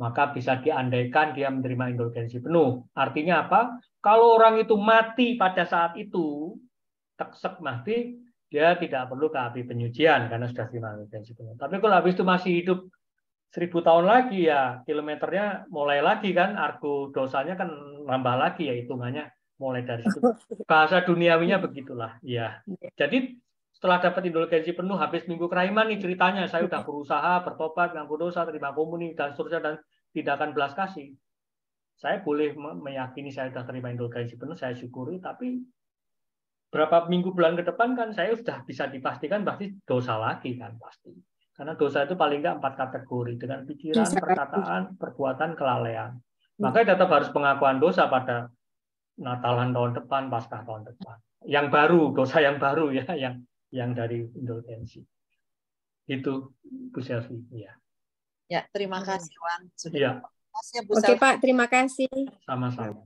maka bisa diandaikan dia menerima indulgensi penuh. Artinya apa? Kalau orang itu mati pada saat itu, teksek mati, dia tidak perlu ke api penyucian karena sudah terima indulgensi penuh. Tapi kalau habis itu masih hidup 1000 tahun lagi, ya kilometernya mulai lagi kan, argo dosanya kan nambah lagi ya hitungannya mulai dari situ. Bahasa duniawinya begitulah. Ya. Jadi setelah dapat indulgensi penuh, habis minggu kerahiman nih ceritanya, saya sudah berusaha bertobat, ngaku dosa, terima komuni dan seterusnya dan tindakan belas kasih. Saya boleh meyakini saya sudah terima indulgensi penuh, saya syukuri, tapi berapa minggu bulan ke depan kan saya sudah bisa dipastikan pasti dosa lagi kan pasti. Karena dosa itu paling nggak 4 kategori dengan pikiran, perkataan, perbuatan, kelalaian. Makanya tetap harus pengakuan dosa pada Natalan tahun depan, Paskah tahun depan. Yang baru, dosa yang baru ya, yang dari indulgensi. Itu Bu Selvi. Ya. Ya, terima kasih Wan. Sudah. Ya. Oke Pak, terima kasih. Sama-sama.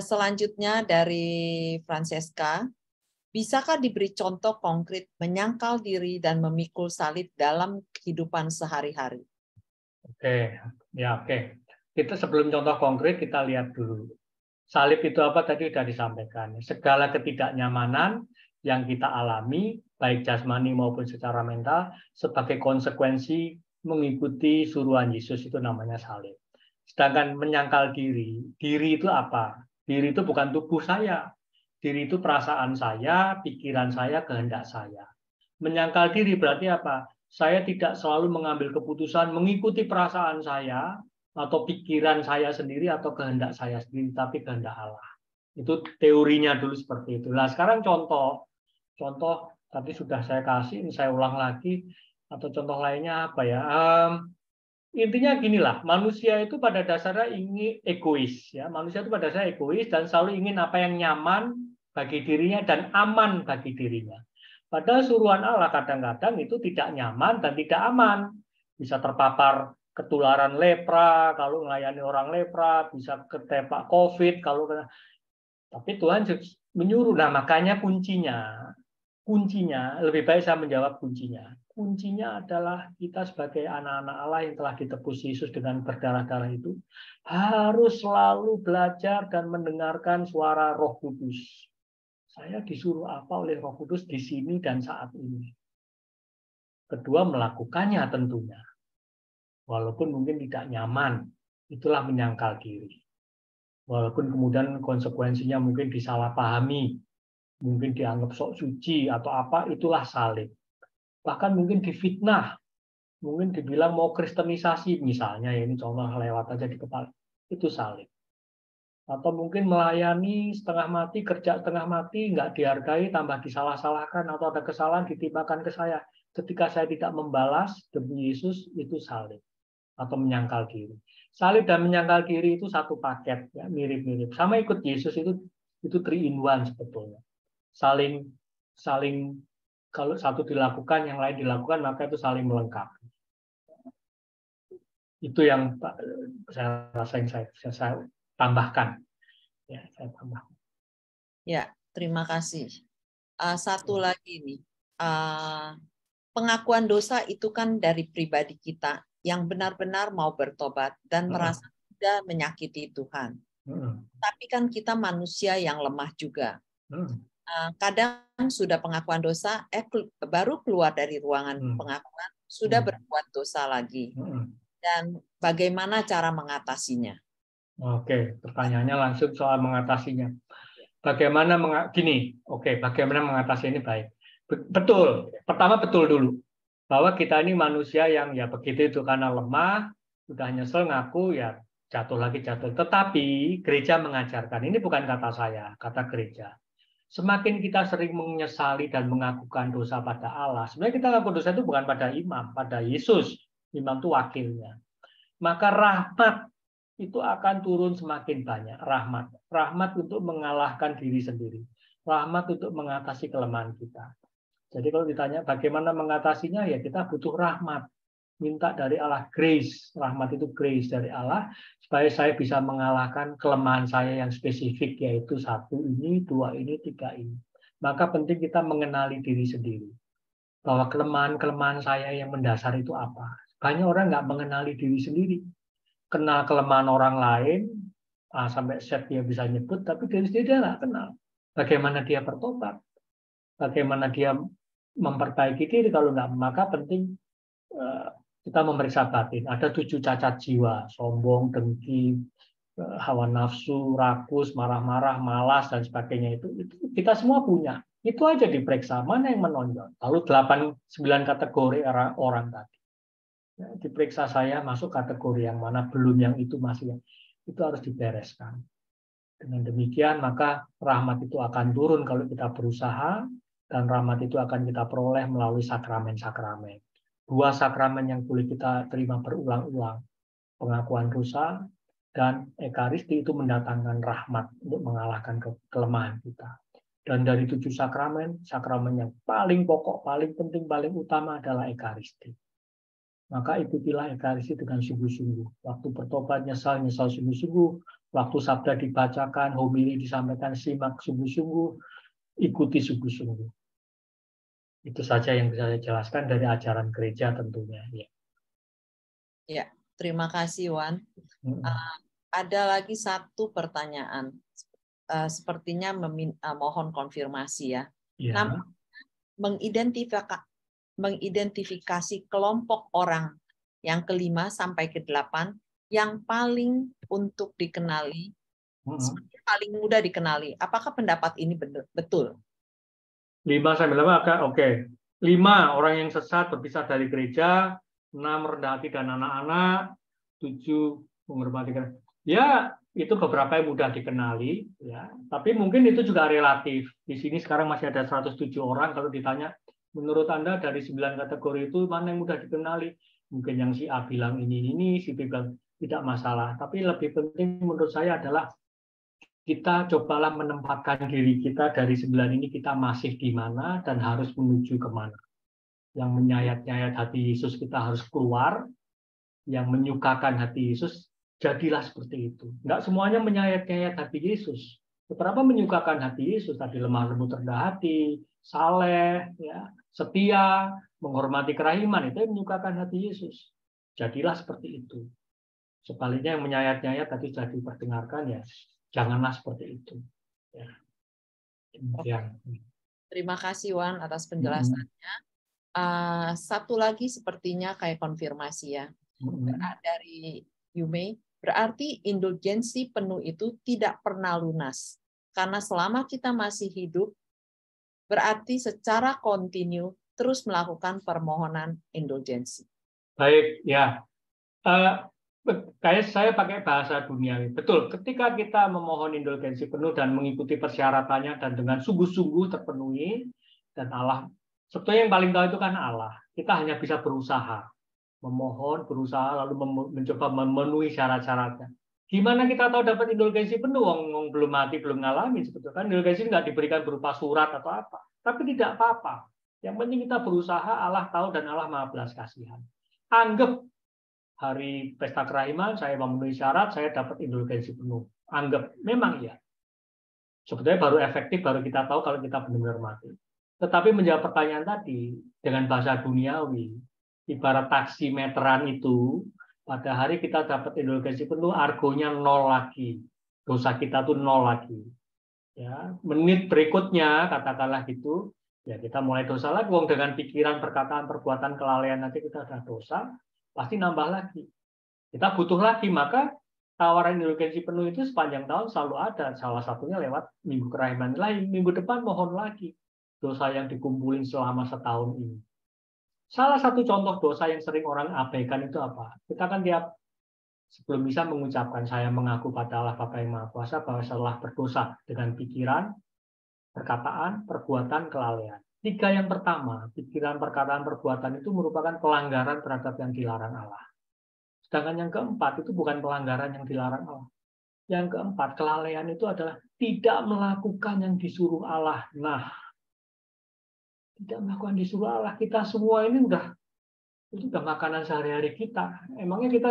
Selanjutnya dari Francesca, bisakah diberi contoh konkret menyangkal diri dan memikul salib dalam kehidupan sehari-hari? Oke, ya oke. Kita sebelum contoh konkret kita lihat dulu. Salib itu apa tadi sudah disampaikan. Segala ketidaknyamanan yang kita alami, baik jasmani maupun secara mental, sebagai konsekuensi mengikuti suruhan Yesus itu namanya salib. Sedangkan menyangkal diri, diri itu apa? Diri itu bukan tubuh saya. Diri itu perasaan saya, pikiran saya, kehendak saya. Menyangkal diri berarti apa? Saya tidak selalu mengambil keputusan mengikuti perasaan saya atau pikiran saya sendiri atau kehendak saya sendiri, tapi kehendak Allah. Itu teorinya dulu seperti itu. Nah, sekarang contoh tadi sudah saya kasih, saya ulang lagi, atau contoh lainnya apa ya? Intinya ginilah, manusia itu pada dasarnya ingin egois, ya. Manusia itu pada dasarnya egois dan selalu ingin apa yang nyaman bagi dirinya dan aman bagi dirinya. Padahal suruhan Allah kadang-kadang itu tidak nyaman dan tidak aman. Bisa terpapar ketularan lepra kalau melayani orang lepra, bisa ketempat COVID kalau tapi Tuhan menyuruh. Nah, makanya kuncinya lebih baik saya menjawab kuncinya. kuncinya adalah kita sebagai anak-anak Allah yang telah ditebus Yesus dengan berdarah-darah itu harus selalu belajar dan mendengarkan suara Roh Kudus. Saya disuruh apa oleh Roh Kudus di sini dan saat ini. Kedua, melakukannya tentunya. Walaupun mungkin tidak nyaman, itulah menyangkal diri. Walaupun kemudian konsekuensinya mungkin disalahpahami, mungkin dianggap sok suci atau apa, itulah salib. Bahkan mungkin difitnah, mungkin dibilang mau kristenisasi misalnya, ya ini contoh lewat aja di kepala, itu salib. Atau mungkin melayani setengah mati, kerja setengah mati, nggak dihargai, tambah disalah-salahkan, atau ada kesalahan ditimpakan ke saya. Ketika saya tidak membalas demi Yesus, itu salib atau menyangkal diri. Salib dan menyangkal diri itu satu paket, ya, mirip-mirip. Sama ikut Yesus itu 3 in 1 sebetulnya. Saling kalau satu dilakukan, yang lain dilakukan, maka itu saling melengkapi. Itu yang saya rasa yang saya tambahkan. Ya, saya tambahkan. Ya, terima kasih. Satu lagi nih, pengakuan dosa itu kan dari pribadi kita yang benar-benar mau bertobat dan merasa tidak menyakiti Tuhan. Tapi kan kita manusia yang lemah juga. Kadang sudah pengakuan dosa, baru keluar dari ruangan pengakuan, sudah berbuat dosa lagi. Dan bagaimana cara mengatasinya? Oke, pertanyaannya langsung soal mengatasinya. Bagaimana bagaimana mengatasi ini baik? Betul. Pertama betul dulu bahwa kita ini manusia yang ya begitu itu karena lemah, sudah nyesel ngaku ya jatuh lagi jatuh. Tetapi gereja mengajarkan, ini bukan kata saya, kata gereja. Semakin kita sering menyesali dan mengakukan dosa pada Allah, sebenarnya kita ngaku dosa itu bukan pada imam, pada Yesus. Imam itu wakilnya. Maka rahmat itu akan turun semakin banyak. Rahmat untuk mengalahkan diri sendiri. Rahmat untuk mengatasi kelemahan kita. Jadi kalau ditanya bagaimana mengatasinya, ya kita butuh rahmat. Minta dari Allah grace. Rahmat itu grace dari Allah, supaya saya bisa mengalahkan kelemahan saya yang spesifik, yaitu 1 ini, 2 ini, 3 ini. Maka penting kita mengenali diri sendiri. Bahwa kelemahan-kelemahan saya yang mendasar itu apa. Banyak orang nggak mengenali diri sendiri. Kenal kelemahan orang lain, sampai set dia bisa nyebut, tapi diri sendiri dia nggak kenal. Bagaimana dia bertobat? Bagaimana dia memperbaiki diri? Kalau nggak, maka penting kita memeriksa batin. Ada 7 cacat jiwa, sombong, dengki, hawa nafsu, rakus, marah-marah, malas, dan sebagainya. Itu kita semua punya. Itu aja diperiksa, mana yang menonjol. Lalu 8-9 kategori orang tadi. Diperiksa saya masuk kategori yang mana, belum yang itu masih yang itu harus dibereskan. Dengan demikian maka rahmat itu akan turun kalau kita berusaha, dan rahmat itu akan kita peroleh melalui sakramen-sakramen. 2 sakramen yang boleh kita terima berulang-ulang, pengakuan dosa dan ekaristi, itu mendatangkan rahmat untuk mengalahkan kelemahan kita. Dan dari 7 sakramen, sakramen yang paling pokok, paling penting, paling utama adalah ekaristi. Maka ikutilah ekaristi dengan sungguh-sungguh. Waktu bertobat, nyesal sungguh-sungguh. Waktu sabda dibacakan, homili disampaikan, simak sungguh-sungguh. Ikuti sungguh-sungguh. Itu saja yang bisa saya jelaskan dari ajaran gereja tentunya. Ya, terima kasih Wan. Ada lagi satu pertanyaan. Sepertinya mohon konfirmasi ya. Namun, mengidentifikasi kelompok orang yang ke-5 sampai ke-8 yang paling untuk dikenali, paling mudah dikenali. Apakah pendapat ini betul? 5 sampai 8, oke. 5 orang yang sesat berpisah dari gereja, 6 rendah hati dan anak-anak, 7 menghormati gereja. Ya, itu beberapa yang mudah dikenali, ya. Tapi mungkin itu juga relatif. Di sini sekarang masih ada 107 orang. Kalau ditanya, menurut Anda dari 9 kategori itu mana yang mudah dikenali? Mungkin yang si A bilang ini, si B bilang tidak masalah. Tapi lebih penting menurut saya adalah kita cobalah menempatkan diri kita dari 9 ini, kita masih di mana dan harus menuju kemana. Yang menyayat-nyayat hati Yesus kita harus keluar, yang menyukakan hati Yesus, jadilah seperti itu. Enggak semuanya menyayat-nyayat hati Yesus. Beberapa menyukakan hati Yesus, tadi lemah lembut, rendah hati, saleh, ya, setia, menghormati kerahiman, itu yang menyukakan hati Yesus. Jadilah seperti itu. Sebaliknya yang menyayat-nyayat tadi sudah diperdengarkan, ya janganlah seperti itu. Ya. Demikian. Terima kasih Wan atas penjelasannya. Satu lagi sepertinya kayak konfirmasi ya. Dari Yume, berarti indulgensi penuh itu tidak pernah lunas. Karena selama kita masih hidup, berarti secara kontinu terus melakukan permohonan indulgensi. Baik, ya. Kayak saya pakai bahasa duniawi. Betul, ketika kita memohon indulgensi penuh dan mengikuti persyaratannya dan dengan sungguh-sungguh terpenuhi, dan Allah, sebetulnya yang paling tahu itu kan Allah. Kita hanya bisa berusaha. Memohon, berusaha, lalu mencoba memenuhi syarat-syaratnya. Gimana kita tahu dapat indulgensi penuh? Wong belum mati, belum ngalamin. Sebetulnya kan indulgensi nggak diberikan berupa surat atau apa. Tapi tidak apa-apa. Yang penting kita berusaha, Allah tahu dan Allah Maha belas kasihan. Anggap hari pesta kerahiman, saya memenuhi syarat, saya dapat indulgensi penuh. Anggap, memang iya. Sebetulnya baru efektif, baru kita tahu kalau kita benar-benar mati. Tetapi menjawab pertanyaan tadi, dengan bahasa duniawi, ibarat taksi meteran itu, pada hari kita dapat indulgensi penuh, argonya 0 lagi. Dosa kita tuh 0 lagi. Ya, menit berikutnya, katakanlah gitu, ya kita mulai dosa lagi. Dengan pikiran, perkataan, perbuatan, kelalaian, nanti kita ada dosa, pasti nambah lagi. Kita butuh lagi, maka tawaran indulgensi penuh itu sepanjang tahun selalu ada. Salah satunya lewat minggu kerahiman lain. Minggu depan mohon lagi dosa yang dikumpulin selama setahun ini. Salah satu contoh dosa yang sering orang abaikan itu apa? Kita kan tiap sebelum bisa mengucapkan saya mengaku pada Allah Bapa yang Maha Kuasa bahwa saya telah berdosa dengan pikiran, perkataan, perbuatan, kelalaian. 3 yang pertama, pikiran, perkataan, perbuatan itu merupakan pelanggaran terhadap yang dilarang Allah. Sedangkan yang keempat itu bukan pelanggaran yang dilarang Allah. Yang keempat, kelalaian itu adalah tidak melakukan yang disuruh Allah. Nah, tidak melakukan disuruh Allah. Kita semua ini itu udah makanan sehari-hari kita. Emangnya kita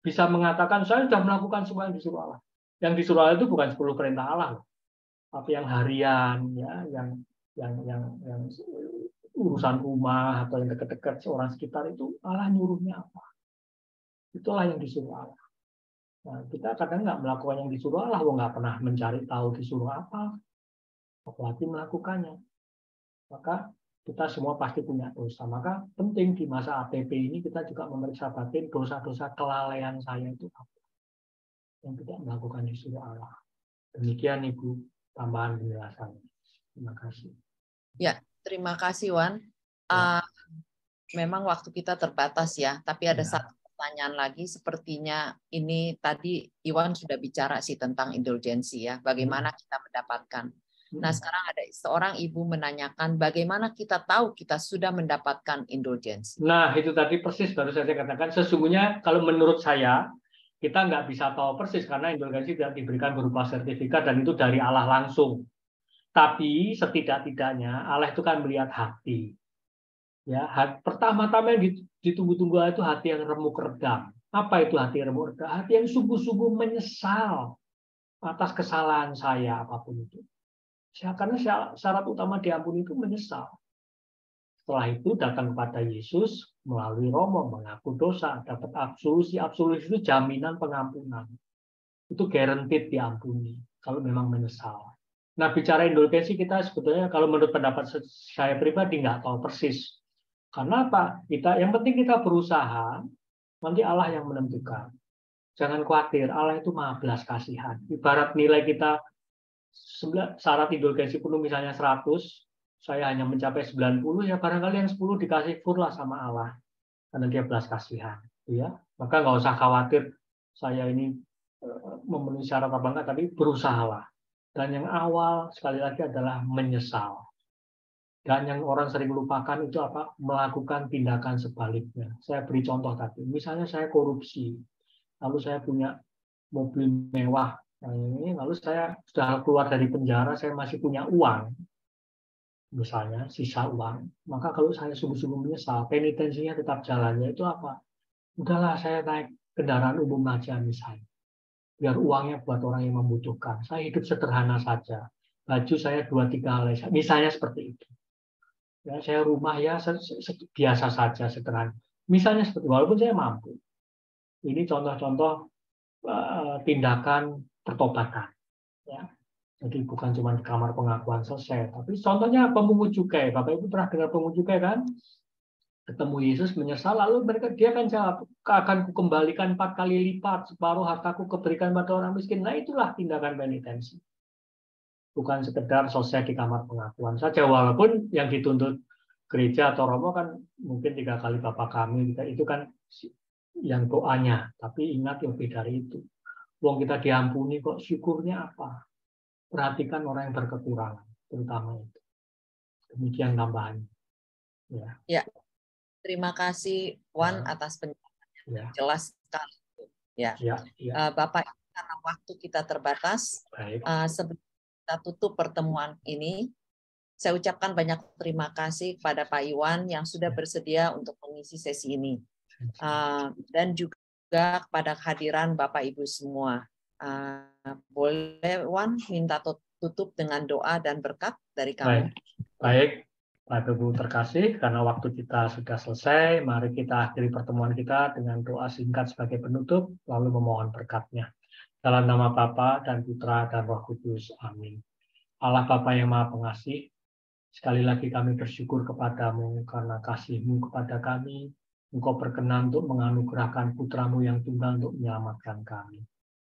bisa mengatakan saya sudah melakukan semua yang disuruh Allah. Yang disuruh Allah itu bukan 10 perintah Allah, tapi yang harian, ya, yang urusan rumah atau yang dekat-dekat orang sekitar itu Allah nyuruhnya apa? Itulah yang disuruh Allah. Nah, kita kadang nggak melakukan yang disuruh Allah, nggak pernah mencari tahu disuruh apa, apalagi melakukannya. Maka kita semua pasti punya dosa. Maka penting di masa ATP ini kita juga memeriksa batin dosa-dosa kelalaian saya itu apa yang tidak melakukan disuruh Allah. Demikian Ibu tambahan penjelasan. Terima kasih. Ya, terima kasih Wan. Memang waktu kita terbatas ya, tapi ada satu pertanyaan lagi. Sepertinya ini tadi Iwan sudah bicara sih tentang indulgensi ya, bagaimana kita mendapatkan. Nah, sekarang ada seorang ibu menanyakan bagaimana kita tahu kita sudah mendapatkan indulgensi. Nah, itu tadi persis baru saya katakan. Sesungguhnya kalau menurut saya, kita nggak bisa tahu persis karena indulgensi tidak diberikan berupa sertifikat dan itu dari Allah langsung. Tapi setidak-tidaknya Allah itu kan melihat hati. Ya, pertama-tama yang ditunggu-tunggu itu hati yang remuk redam. Apa itu hati yang remuk redam? Hati yang sungguh-sungguh menyesal atas kesalahan saya apapun itu. Karena syarat utama diampuni itu menyesal. Setelah itu datang kepada Yesus melalui Romo, mengaku dosa, dapat absolusi. Absolusi itu jaminan pengampunan. Itu guaranteed diampuni kalau memang menyesal. Nah, bicara indulgensi kita sebetulnya kalau menurut pendapat saya pribadi nggak tahu persis. Karena apa? Yang penting kita berusaha, nanti Allah yang menentukan. Jangan khawatir, Allah itu Maha belas kasihan. Ibarat nilai kita syarat indulgensi penuh misalnya 100, saya hanya mencapai 90, ya barangkali yang 10 dikasih full lah sama Allah. Karena dia belas kasihan. Ya. Maka nggak usah khawatir saya ini memenuhi syarat apa enggak, tapi berusahalah. Dan yang awal sekali lagi adalah menyesal. Dan yang orang sering lupakan itu apa? Melakukan tindakan sebaliknya. Saya beri contoh tadi. Misalnya saya korupsi, lalu saya punya mobil mewah. Lalu saya sudah keluar dari penjara, saya masih punya uang, misalnya sisa uang. Maka kalau saya sungguh-sungguh menyesal, penitensinya tetap jalannya itu apa? Udahlah saya naik kendaraan umum aja misalnya. biar uangnya buat orang yang membutuhkan. Saya hidup sederhana saja. Baju saya 2-3 helai, misalnya seperti itu. Ya, saya rumah ya biasa saja, sederhana. Misalnya seperti, walaupun saya mampu. Ini contoh-contoh tindakan pertobatan. Ya. Jadi bukan cuma di kamar pengakuan selesai, tapi contohnya pemungut cukai. Bapak Ibu pernah dengar pemungut cukai kan? Ketemu Yesus menyesal, lalu dia akan jawab, akan kukembalikan 4 kali lipat, separuh hartaku kuberikan pada orang miskin. Nah itulah tindakan penitensi. Bukan sekedar selesai di kamar pengakuan saja, walaupun yang dituntut gereja atau Romo kan mungkin 3 kali Bapa Kami, itu kan yang doanya. Tapi ingat lebih dari itu. Wong kita diampuni kok, syukurnya apa? Perhatikan orang yang berkekurangan, terutama itu. Demikian tambahannya. Ya, terima kasih Wan atas penjelasannya. Ya. Jelas sekali. Ya. Bapak, karena waktu kita terbatas, sebelum kita tutup pertemuan ini, saya ucapkan banyak terima kasih kepada Pak Iwan yang sudah bersedia untuk mengisi sesi ini. Dan juga kepada kehadiran Bapak Ibu semua. Boleh Wan minta tutup dengan doa dan berkat dari kamu. Baik, Bapak Ibu terkasih, karena waktu kita sudah selesai, mari kita akhiri pertemuan kita dengan doa singkat sebagai penutup, lalu memohon berkatnya. Dalam nama Bapa dan Putra dan Roh Kudus. Amin. Allah Bapa yang Maha Pengasih, sekali lagi kami bersyukur kepadamu karena kasih-Mu kepada kami. Engkau berkenan untuk menganugerahkan Putra-Mu yang tunggal untuk menyelamatkan kami.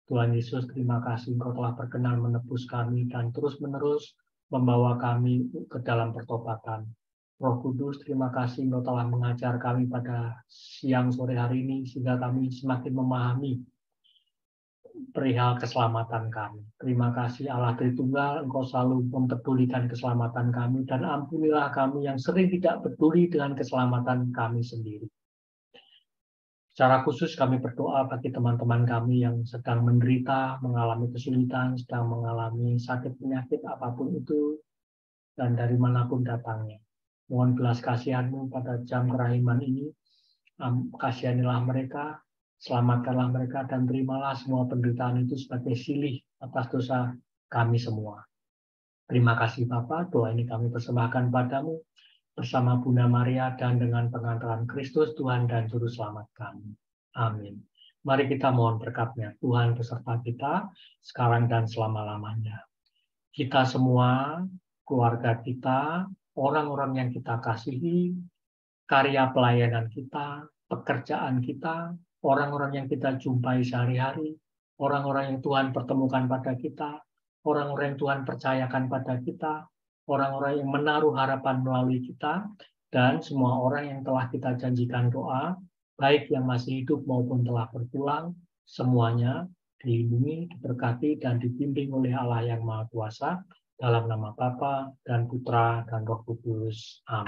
Tuhan Yesus, terima kasih Engkau telah berkenan menebus kami dan terus-menerus membawa kami ke dalam pertobatan. Roh Kudus, terima kasih Engkau telah mengajar kami pada siang sore hari ini, sehingga kami semakin memahami perihal keselamatan kami. Terima kasih Allah Tritunggal, Engkau selalu mempedulikan keselamatan kami, dan ampunilah kami yang sering tidak peduli dengan keselamatan kami sendiri. Secara khusus kami berdoa bagi teman-teman kami yang sedang menderita, mengalami kesulitan, sedang mengalami sakit penyakit apapun itu, dan dari manapun datangnya. Mohon belas kasihan-Mu pada jam kerahiman ini, kasihanilah mereka, selamatkanlah mereka, dan terimalah semua penderitaan itu sebagai silih atas dosa kami semua. Terima kasih Bapa, doa ini kami persembahkan padamu, bersama Bunda Maria dan dengan pengantaran Kristus Tuhan dan Juru Selamat kami. Amin. Mari kita mohon berkat-Nya. Tuhan beserta kita sekarang dan selama-lamanya. Kita semua, keluarga kita, orang-orang yang kita kasihi, karya pelayanan kita, pekerjaan kita, orang-orang yang kita jumpai sehari-hari, orang-orang yang Tuhan pertemukan pada kita, orang-orang yang Tuhan percayakan pada kita, orang-orang yang menaruh harapan melalui kita, dan semua orang yang telah kita janjikan doa, baik yang masih hidup maupun telah berpulang, semuanya dilindungi, diberkati, dan dibimbing oleh Allah yang Maha Kuasa, dalam nama Bapa dan Putra dan Roh Kudus. Amin.